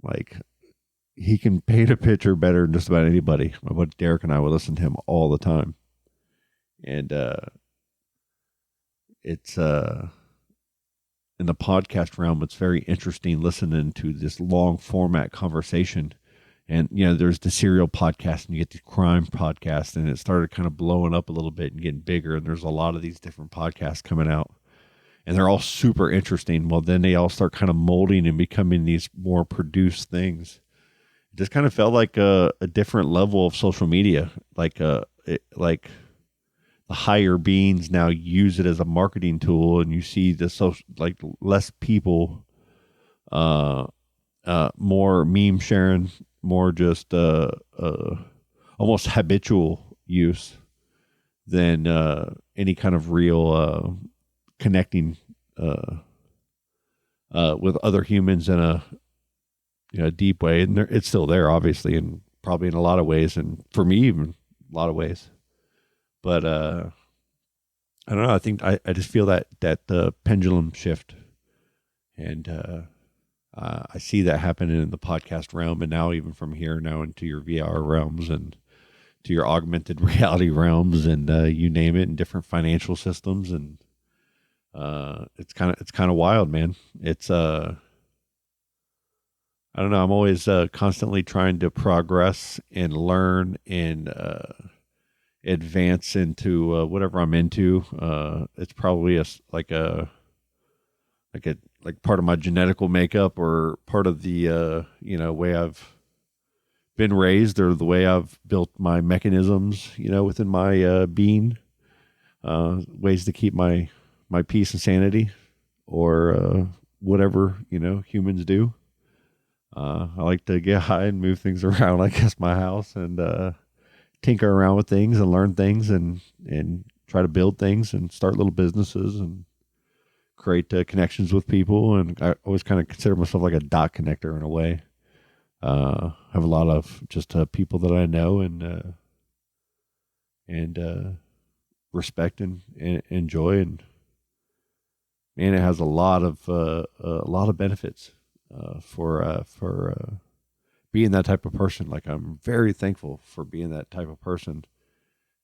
like, he can paint a picture better than just about anybody. My buddy Derek and I would listen to him all the time. And it's in the podcast realm, it's very interesting listening to this long format conversation And, there's the serial podcast and you get the crime podcast, and it started kind of blowing up a little bit and getting bigger. And there's a lot of these different podcasts coming out, and they're all super interesting. Well, then they all start kind of molding and becoming these more produced things. It just kind of felt like a different level of social media, like the higher beings now use it as a marketing tool, and you see the social, like less people, more meme sharing, more just almost habitual use than any kind of real connecting with other humans in a deep way. And it's still there, obviously, and probably in a lot of ways, and for me even a lot of ways. But I don't know. I think I just feel that the pendulum shift, and I see that happening in the podcast realm, and now even from here now into your VR realms and to your augmented reality realms, and you name it, in different financial systems, and it's kind of wild, man. It's I don't know. I'm always constantly trying to progress and learn and advance into whatever I'm into. It's probably like part of my genetical makeup, or part of the way I've been raised, or the way I've built my mechanisms, within my being, ways to keep my peace and sanity, or whatever humans do. I like to get high and move things around, I guess, my house, and tinker around with things and learn things, and try to build things and start little businesses and create connections with people. And I always kind of consider myself like a dot connector in a way. I have a lot of just people that I know and respect and enjoy, and man, it has a lot of benefits for being that type of person. Like, I'm very thankful for being that type of person,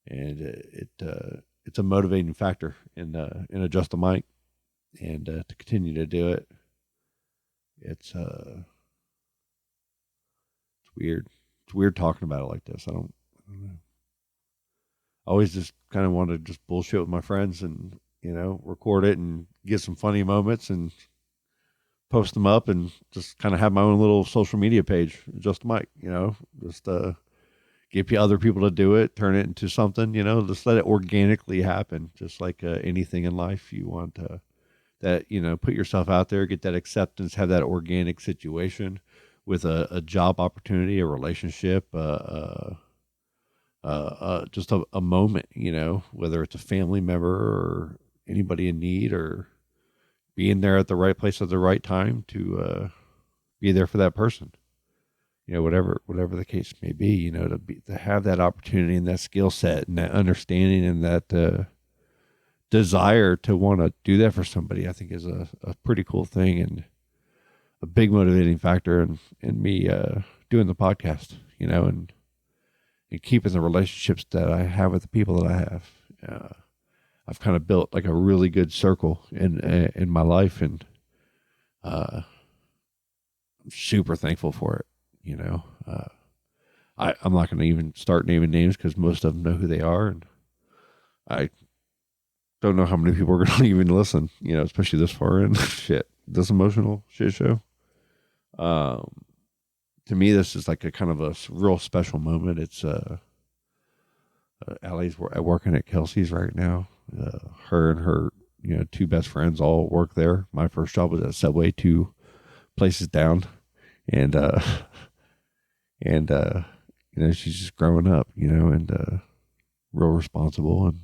and it's a motivating factor in Adjust the Mic, and to continue to do it. It's weird. It's weird talking about it like this. I don't know. I always just kind of want to just bullshit with my friends and record it and get some funny moments and post them up, and just kind of have my own little social media page, Just Mike, just get other people to do it, turn it into something, just let it organically happen. Just like anything in life, you want that, put yourself out there, get that acceptance, have that organic situation with a job opportunity, a relationship, just a moment, whether it's a family member or anybody in need, or being there at the right place at the right time to be there for that person, whatever the case may be, to have that opportunity and that skill set and that understanding and that desire to want to do that for somebody, I think is a pretty cool thing, and a big motivating factor in me doing the podcast, and keeping the relationships that I have with the people that I have. I've kind of built like a really good circle in my life, and I'm super thankful for it. I'm not going to even start naming names because most of them know who they are, and I don't know how many people are going to even listen, especially this far in. This emotional shit show. To me, this is like a kind of a real special moment. It's Allie's working at Kelsey's right now. Her and her two best friends all work there. My first job was at Subway, 2 places down, and she's just growing up, and real responsible and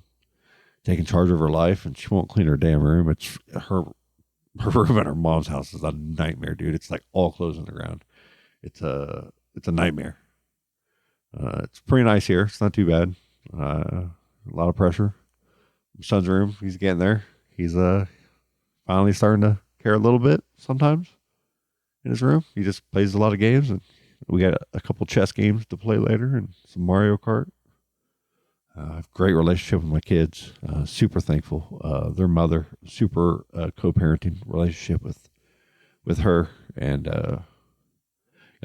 taking charge of her life. And she won't clean her damn room. It's her room at her mom's house is a nightmare, dude. It's like all clothes on the ground. It's a nightmare. It's pretty nice here. It's not too bad. A lot of pressure. Son's room, he's getting there. He's finally starting to care a little bit sometimes in his room. He just plays a lot of games, and we got a couple chess games to play later and some Mario Kart. I have a great relationship with my kids. Super thankful. Their mother, super co-parenting relationship with her, and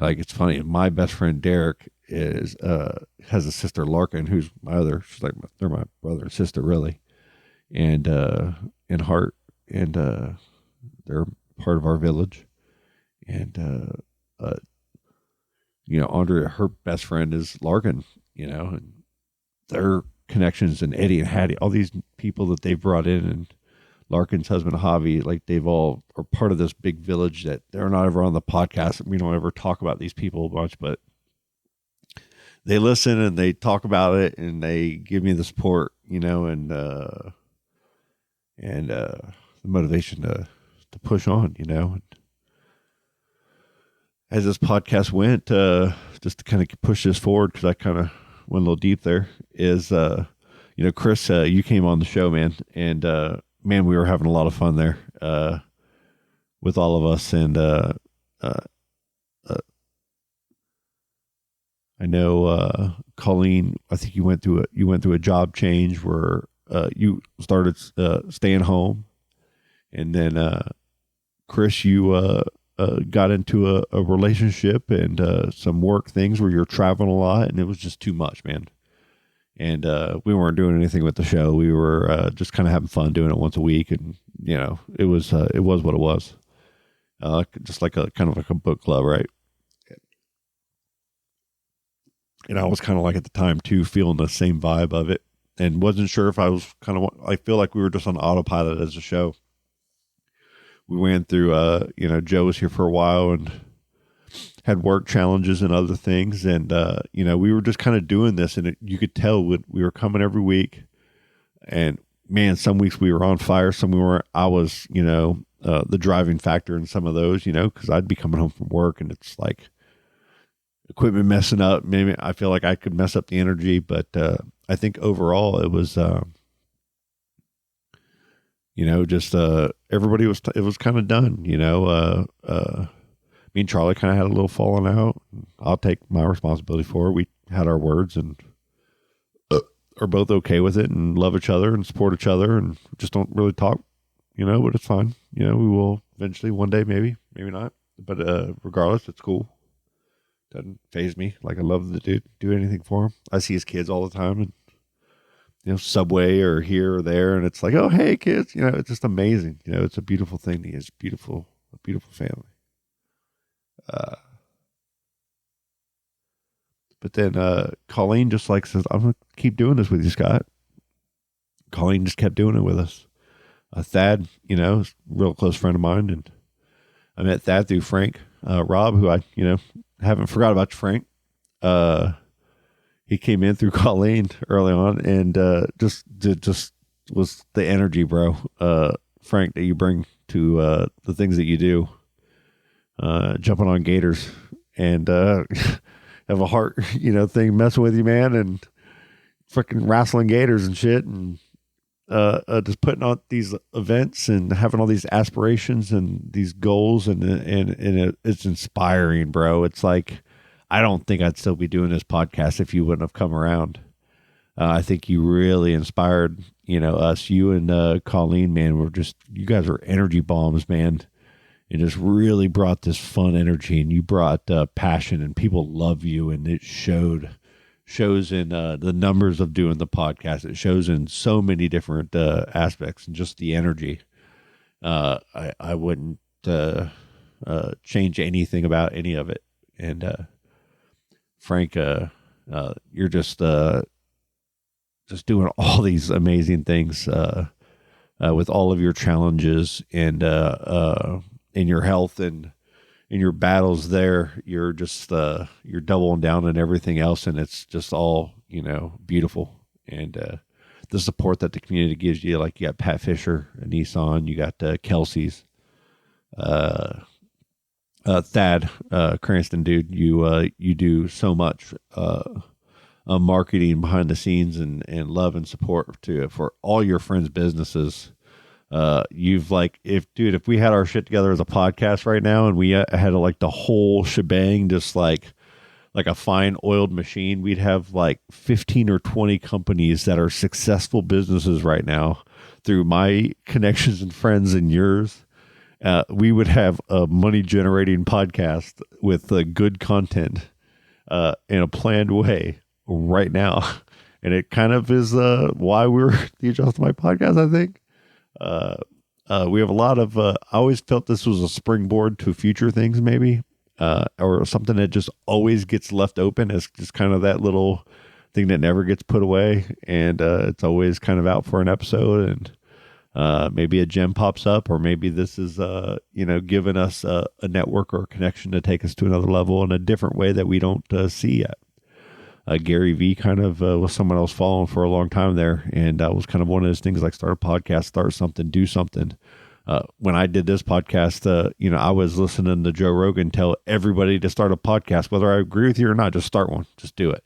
Like, it's funny. My best friend Derek is has a sister Larkin, who's my other. She's like they're my brother and sister, really, and in heart, and they're part of our village. And Andrea, her best friend is Larkin. And their connections, and Eddie and Hattie, all these people that they've brought in, and Larkin's husband Javi, like they've all are part of this big village that they're not ever on the podcast. And we don't ever talk about these people much, but they listen and they talk about it and they give me the support, and the motivation to push on, And as this podcast went, just to kind of push this forward, because I kind of went a little deep there, is, Chris, you came on the show, man, and man, we were having a lot of fun there with all of us. And I know, Colleen, I think you went through a job change where you started staying home, and then Chris, you got into a relationship and some work things where you're traveling a lot, and it was just too much, man. And we weren't doing anything with the show. We were just kind of having fun doing it once a week, and it was what it was. Just like a kind of like a book club, right? And I was kind of like at the time too, feeling the same vibe of it, and wasn't sure if I was I feel like we were just on autopilot as a show. We went through, Joe was here for a while and had work challenges and other things. And, we were just kind of doing this, and you could tell we were coming every week, and man, some weeks we were on fire. Some we weren't. I was, the driving factor in some of those, cause I'd be coming home from work and it's like equipment messing up. Maybe I feel like I could mess up the energy, but, I think overall it was, everybody it was kind of done, me and Charlie kind of had a little falling out. I'll take my responsibility for it. We had our words and are both okay with it and love each other and support each other and just don't really talk, but it's fine. We will eventually one day, maybe not, but, regardless, it's cool. Doesn't faze me. Like, I love the dude, do anything for him. I see his kids all the time, and Subway or here or there. And it's like, oh, hey kids, it's just amazing. It's a beautiful thing. He has a beautiful family. But then, Colleen just says, I'm going to keep doing this with you, Scott. Colleen just kept doing it with us. Thad, is a real close friend of mine. And I met Thad through Frank, Rob, who I, haven't forgot about you, Frank. He came in through Colleen early on, and just was the energy, bro. Frank, that you bring to the things that you do, jumping on gators and have a heart, thing messing with you, man, and freaking wrestling gators and shit, and just putting on these events and having all these aspirations and these goals, and it's inspiring, bro. It's like, I don't think I'd still be doing this podcast if you wouldn't have come around. I think you really inspired, us. You and Colleen, man, you guys were energy bombs, man. And just really brought this fun energy, and you brought passion, and people love you, and it shows in the numbers of doing the podcast. It shows in so many different aspects, and just the energy. I wouldn't change anything about any of it. And Frank, you're just doing all these amazing things with all of your challenges and in your health and in your battles there. You're just you're doubling down on everything else, and it's just all beautiful. And the support that the community gives you, like you got Pat Fisher, Nissan, you got Kelsey's. Thad Cranston, dude, you do so much marketing behind the scenes and love and support for all your friends' businesses. If we had our shit together as a podcast right now, and we had the whole shebang, just like a fine oiled machine, we'd have 15 or 20 companies that are successful businesses right now through my connections and friends and yours. we would have a money generating podcast with good content in a planned way right now. And it kind of is why we're the Adjust My Podcast, I think. We have a lot of, I always felt this was a springboard to future things, maybe, or something that just always gets left open as just kind of that little thing that never gets put away. And it's always kind of out for an episode, and maybe a gem pops up, or maybe this is, giving us a network or a connection to take us to another level in a different way that we don't see yet. Gary V kind of was someone I was following for a long time there. And that was kind of one of those things like start a podcast, start something, do something. When I did this podcast, I was listening to Joe Rogan tell everybody to start a podcast, whether I agree with you or not, just start one, just do it.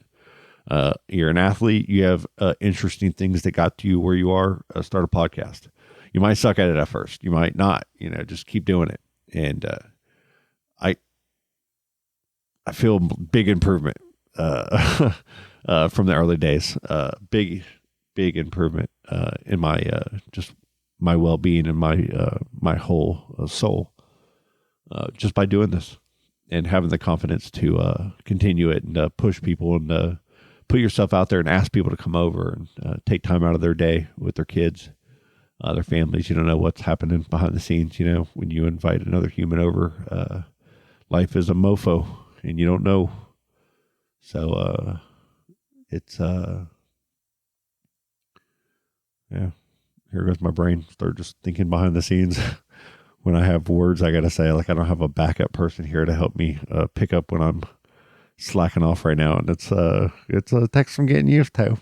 You're an athlete, you have interesting things that got to you where you are, start a podcast. You might suck at it at first. You might not, just keep doing it. And I feel big improvement from the early days. Big improvement in my just my well-being and my whole soul just by doing this and having the confidence to continue it and push people and put yourself out there and ask people to come over and take time out of their day with their kids, their families. You don't know what's happening behind the scenes. When you invite another human over, life is a mofo and you don't know. So, it's, yeah, here goes my brain. Start just thinking behind the scenes when I have words I got to say. Like I don't have a backup person here to help me pick up when I'm slacking off right now. And it's a text I'm getting used to.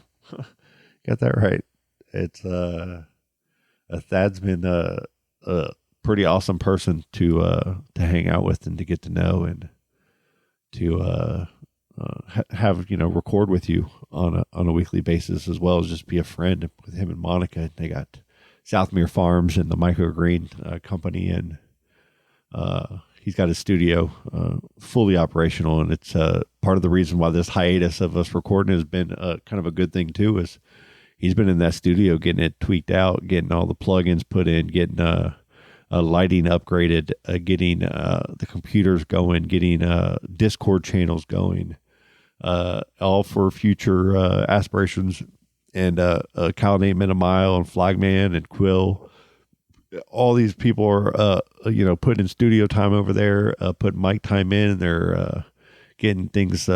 Got that right. It's, Thad's been a pretty awesome person to hang out with and to get to know and to, have record with you on a weekly basis, as well as just be a friend with him and Monica. They got Southmere Farms and the microgreen company, and he's got his studio fully operational. And it's part of the reason why this hiatus of us recording has been kind of a good thing too. Is he's been in that studio getting it tweaked out, getting all the plugins put in, getting lighting upgraded, getting the computers going, getting Discord channels going. All for future aspirations, and Cal Name in a Mile and Flagman and Quill. All these people are, putting in studio time over there, putting mic time in, and they're getting things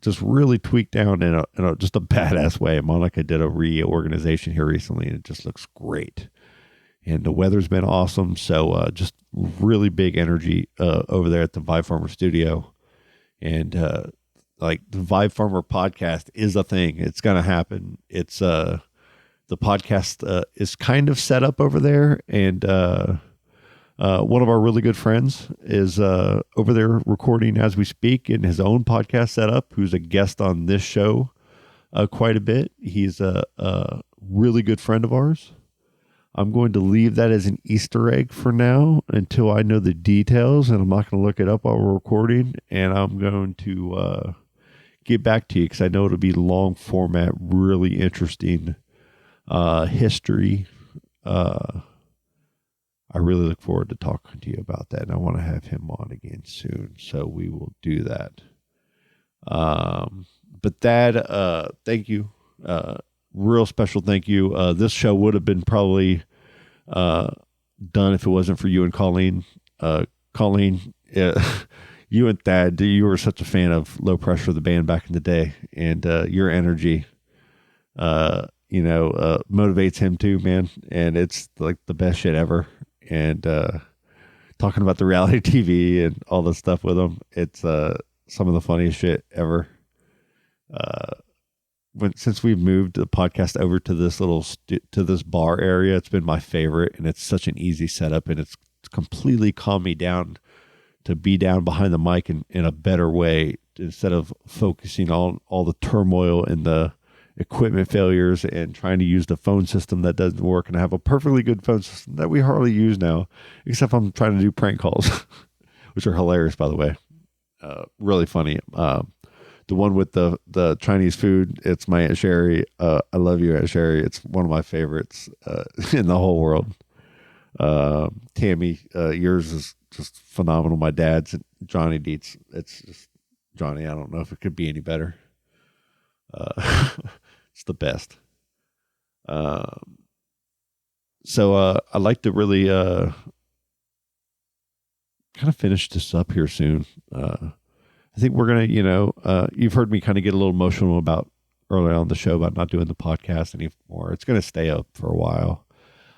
just really tweaked down in a just a badass way. Monica did a reorganization here recently, and it just looks great. And the weather's been awesome, so just really big energy over there at the Vibe Farmer studio, and like the Vibe Farmer podcast is a thing. It's going to happen. It's the podcast is kind of set up over there. And one of our really good friends is over there recording as we speak in his own podcast setup, who's a guest on this show quite a bit. He's a really good friend of ours. I'm going to leave that as an Easter egg for now until I know the details, and I'm not going to look it up while we're recording. And I'm going to get back to you because I know it'll be long format, really interesting history. I really look forward to talking to you about that, and I want to have him on again soon, so we will do that. But Thad, thank you. Real special thank you. This show would have been probably done if it wasn't for you and Colleen. Colleen, you and Thad, you were such a fan of Low Pressure, the band back in the day, and your energy, motivates him too, man. And it's like the best shit ever. And talking about the reality TV and all this stuff with him, it's some of the funniest shit ever. Since we've moved the podcast over to this to this bar area, it's been my favorite, and it's such an easy setup, and it's completely calmed me down to be down behind the mic in a better way, instead of focusing on all the turmoil and the equipment failures and trying to use the phone system that doesn't work. And I have a perfectly good phone system that we hardly use now, except I'm trying to do prank calls, which are hilarious, by the way. Really funny. The one with the Chinese food, it's my Aunt Sherry. I love you, Aunt Sherry. It's one of my favorites in the whole world. Tammy, yours is just phenomenal. My dad's Johnny Deets. It's just Johnny. I don't know if it could be any better. It's the best. So I'd like to really kind of finish this up here soon. I think we're gonna, you've heard me kind of get a little emotional about early on the show about not doing the podcast anymore. It's gonna stay up for a while.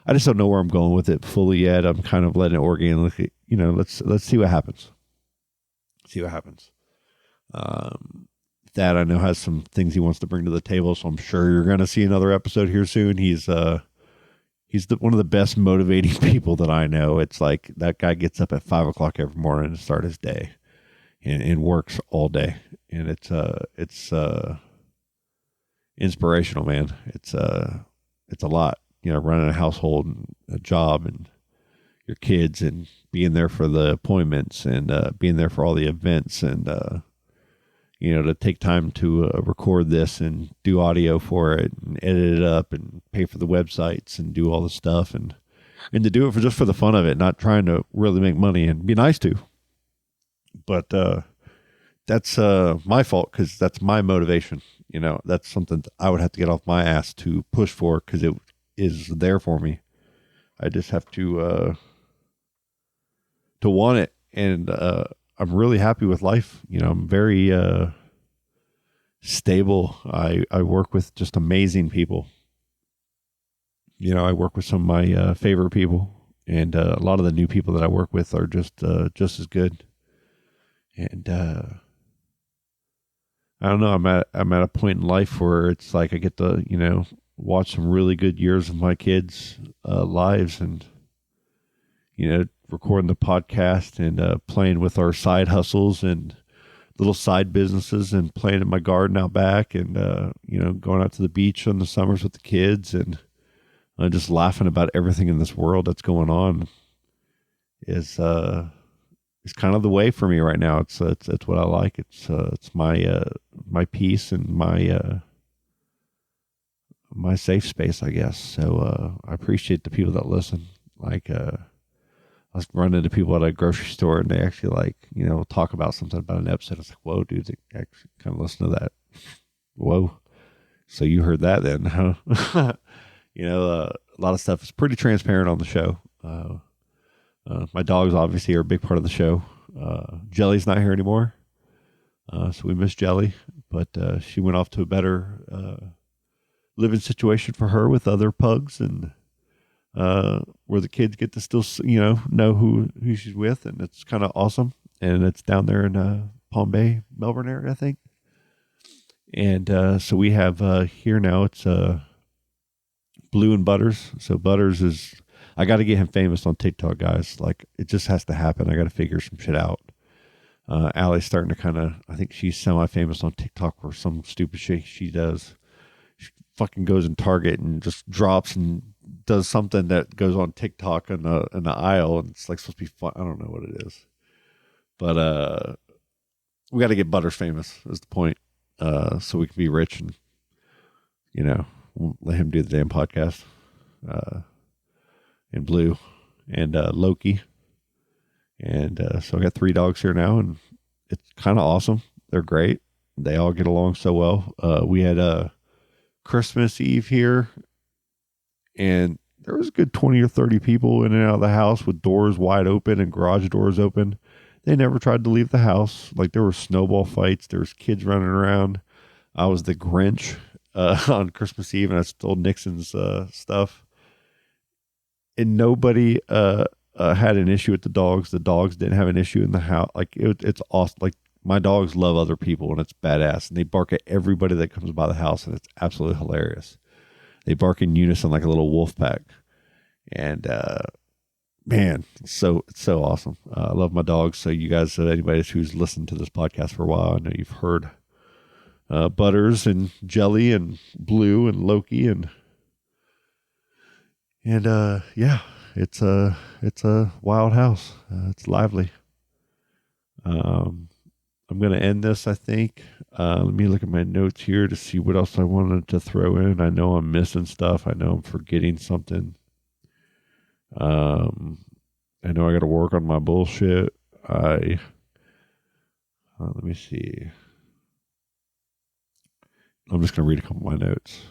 I just don't know where I'm going with it fully yet. I'm kind of letting it organically, let's see what happens. See what happens. Dad, I know, has some things he wants to bring to the table, so I'm sure you're going to see another episode here soon. He's one of the best motivating people that I know. It's like that guy gets up at 5 o'clock every morning to start his day, and works all day, and it's inspirational, man. It's a lot. Running a household and a job and your kids and being there for the appointments and being there for all the events and, to take time to record this and do audio for it and edit it up and pay for the websites and do all the stuff and to do it just for the fun of it, not trying to really make money and be nice to. But that's my fault because that's my motivation. That's something that I would have to get off my ass to push for because it is there for me. I just have to want it. And I'm really happy with life. I'm very stable. I work with just amazing people. I work with some of my favorite people, and a lot of the new people that I work with are just as good. And I don't know. I'm at a point in life where it's like I get to watch some really good years of my kids' lives, and recording the podcast and playing with our side hustles and little side businesses and playing in my garden out back and going out to the beach on the summers with the kids and just laughing about everything in this world that's going on is kind of the way for me right now. It's what I like. It's my peace and my safe space, I guess. So I appreciate the people that listen. Like I was running into people at a grocery store and they actually talk about something about an episode. I was like, whoa, dude, they actually kind of listen to that. Whoa. So you heard that then, huh? A lot of stuff is pretty transparent on the show. My dogs obviously are a big part of the show. Jelly's not here anymore. So we miss Jelly, but she went off to a better living situation for her with other pugs and where the kids get to still, know who she's with. And it's kind of awesome. And it's down there in Palm Bay, Melbourne area, I think. And so we have here now, it's Blue and Butters. So Butters is, I got to get him famous on TikTok, guys. Like, it just has to happen. I got to figure some shit out. Allie's starting to kind of, I think she's semi-famous on TikTok for some stupid shit she does. She fucking goes in Target and just drops and does something that goes on TikTok in the aisle, and it's like supposed to be fun. I don't know what it is, but we got to get Butters famous is the point, so we can be rich and we'll let him do the damn podcast. And Blue and Loki, and so I got 3 dogs here now, and it's kind of awesome. They're great. They all get along so well. We had Christmas Eve here, and there was a good 20 or 30 people in and out of the house with doors wide open and garage doors open. They never tried to leave the house. Like, there were snowball fights. There was kids running around. I was the Grinch on Christmas Eve, and I stole Nixon's stuff. And nobody had an issue with the dogs. The dogs didn't have an issue in the house. Like, it's awesome. Like, my dogs love other people, and it's badass. And they bark at everybody that comes by the house, and it's absolutely hilarious. They bark in unison like a little wolf pack. And man, it's so awesome. I love my dogs. So you guys, anybody who's listened to this podcast for a while, I know you've heard Butters and Jelly and Blue and Loki and yeah, it's a wild house. It's lively. I'm going to end this, I think. Let me look at my notes here to see what else I wanted to throw in. I know I'm missing stuff. I know I'm forgetting something. I know I got to work on my bullshit. Let me see. I'm just going to read a couple of my notes.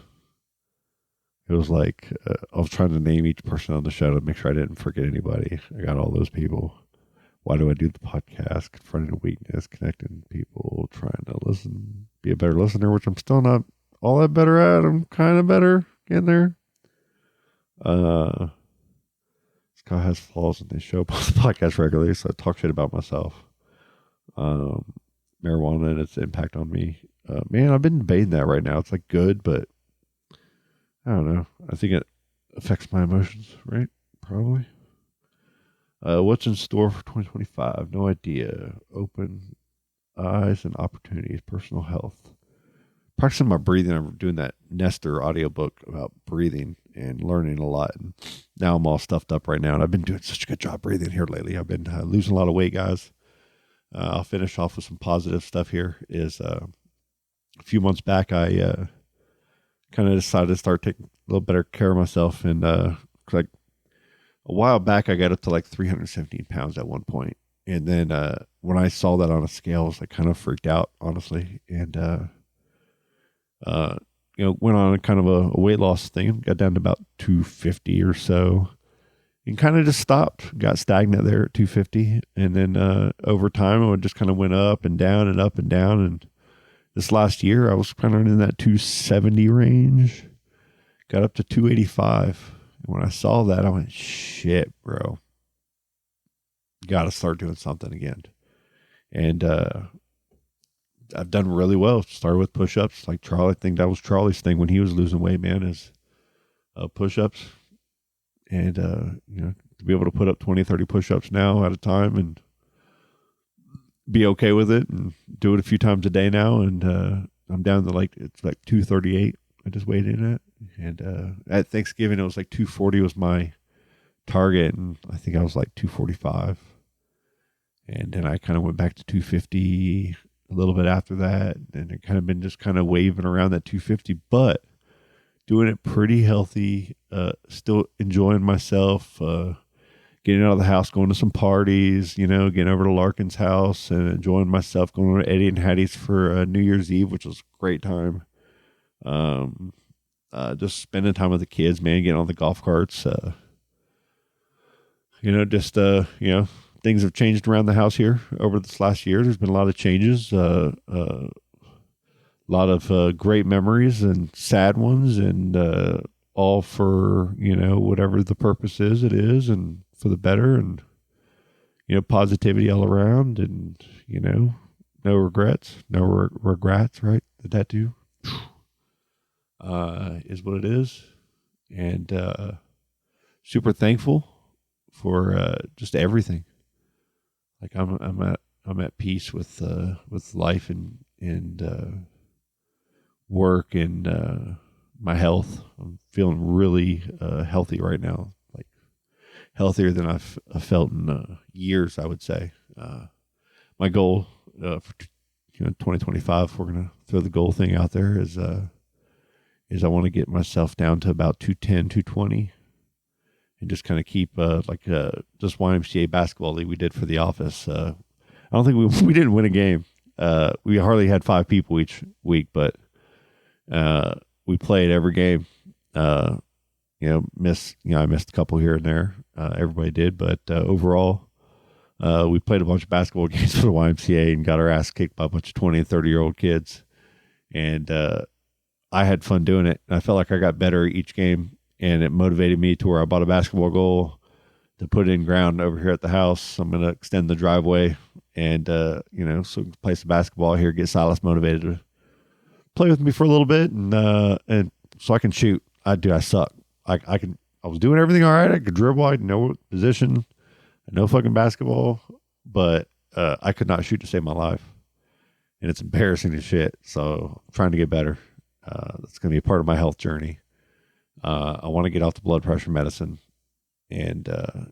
It was like, I was trying to name each person on the show to make sure I didn't forget anybody. I got all those people. Why do I do the podcast? Confronting a weakness, connecting people, trying to listen, be a better listener, which I'm still not all that better at. I'm kind of better getting there. Scott has flaws and they show up on the podcast regularly, so I talk shit about myself. Marijuana and its impact on me. Man, I've been debating that right now. It's like good, but I don't know. I think it affects my emotions, right? Probably. What's in store for 2025? No idea. Open eyes and opportunities. Personal health. Practicing my breathing. I'm doing that Nestor audiobook about breathing and learning a lot. And now I'm all stuffed up right now, and I've been doing such a good job breathing here lately. I've been losing a lot of weight, guys. I'll finish off with some positive stuff here. A few months back, I kind of decided to start taking a little better care of myself. And like a while back, I got up to like 317 pounds at one point. And then when I saw that on a scale, I was like kind of freaked out, honestly. And, went on kind of a weight loss thing, got down to about 250 or so. And kind of just stopped, got stagnant there at 250. And then over time, it just kind of went up and down and up and down. And this last year, I was kind of in that 270 range, got up to 285. And when I saw that, I went, shit, bro. Got to start doing something again. And I've done really well. Started with push-ups. Like Charlie, I think that was Charlie's thing when he was losing weight, man, is push-ups. And, to be able to put up 20, 30 push-ups now at a time and be okay with it and do it a few times a day now. And I'm down to it's like 238. I just weighed in at. And at Thanksgiving, it was like 240 was my target. And I think I was like 245. And then I kind of went back to 250 a little bit after that. And it kind of been just kind of waving around that 250, but doing it pretty healthy, still enjoying myself, getting out of the house, going to some parties, getting over to Larkin's house and enjoying myself, going to Eddie and Hattie's for New Year's Eve, which was a great time. Just spending time with the kids, man, getting on the golf carts, things have changed around the house here over this last year. There's been a lot of changes, a lot of great memories and sad ones, and all for, whatever the purpose is, it is, and for the better, and, positivity all around, and, no regrets, right? The tattoo is what it is. And super thankful for just everything. Like I'm at peace with life and work and my health. I'm feeling really healthy right now, like healthier than I've felt in years, I would say. My goal for 2025, we're gonna throw the goal thing out there, is I want to get myself down to about 210, 220. And just kind of keep just YMCA basketball league we did for the office. I don't think we didn't win a game. We hardly had 5 people each week, but we played every game. I missed a couple here and there. Everybody did, but overall, we played a bunch of basketball games for the YMCA and got our ass kicked by a bunch of 20 and 30-year-old kids. And I had fun doing it. I felt like I got better each game. And it motivated me to where I bought a basketball goal to put in ground over here at the house. I'm going to extend the driveway and, so we can play some basketball here, get Silas motivated to play with me for a little bit. And so I can shoot. I suck. I was doing everything all right. I could dribble. I know position. I know fucking basketball, but I could not shoot to save my life. And it's embarrassing as shit. So I'm trying to get better. That's going to be a part of my health journey. I want to get off the blood pressure medicine, and, I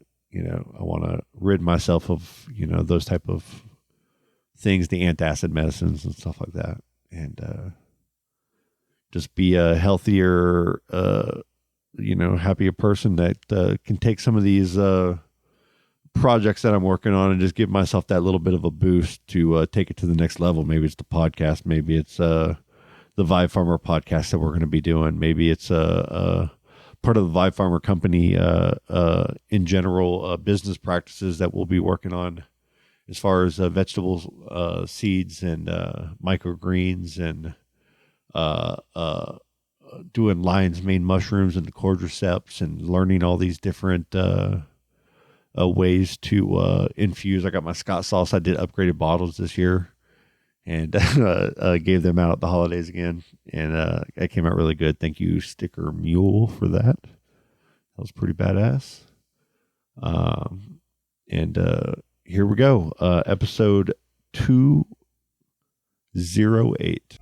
want to rid myself of, those type of things, the antacid medicines and stuff like that. And, just be a healthier, happy a person that can take some of these projects that I'm working on and just give myself that little bit of a boost to take it to the next level. Maybe it's the podcast. Maybe it's the Vibe Farmer podcast that we're going to be doing. Maybe it's part of the Vibe Farmer company in general business practices that we'll be working on as far as vegetables, seeds, and microgreens, and doing lion's mane mushrooms and the cordyceps, and learning all these different ways to infuse. I got my Scott sauce. I did upgraded bottles this year, and gave them out at the holidays again, and it came out really good. Thank you, Sticker Mule, for that. That was pretty badass. And here we go. Episode 208.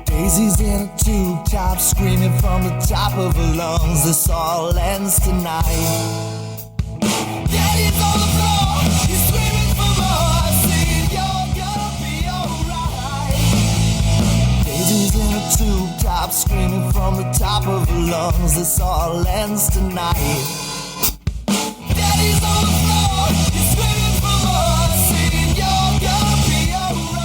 Daisy's in a tube top, screaming from the top of her lungs. This all ends tonight. Daddy's on the floor, he's screaming for more, saying you're gonna be alright. Daisy's in a tube top, screaming from the top of her lungs. This all ends tonight. Daddy's on the floor, he's screaming for more, saying you're gonna be alright.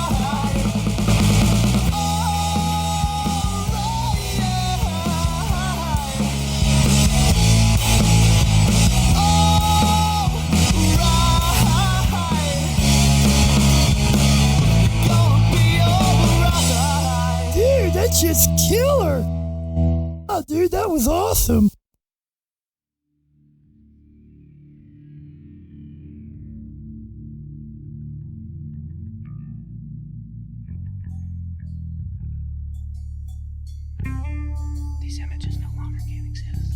Dude, that shit's killer. Oh, dude, that was awesome. These images no longer can exist.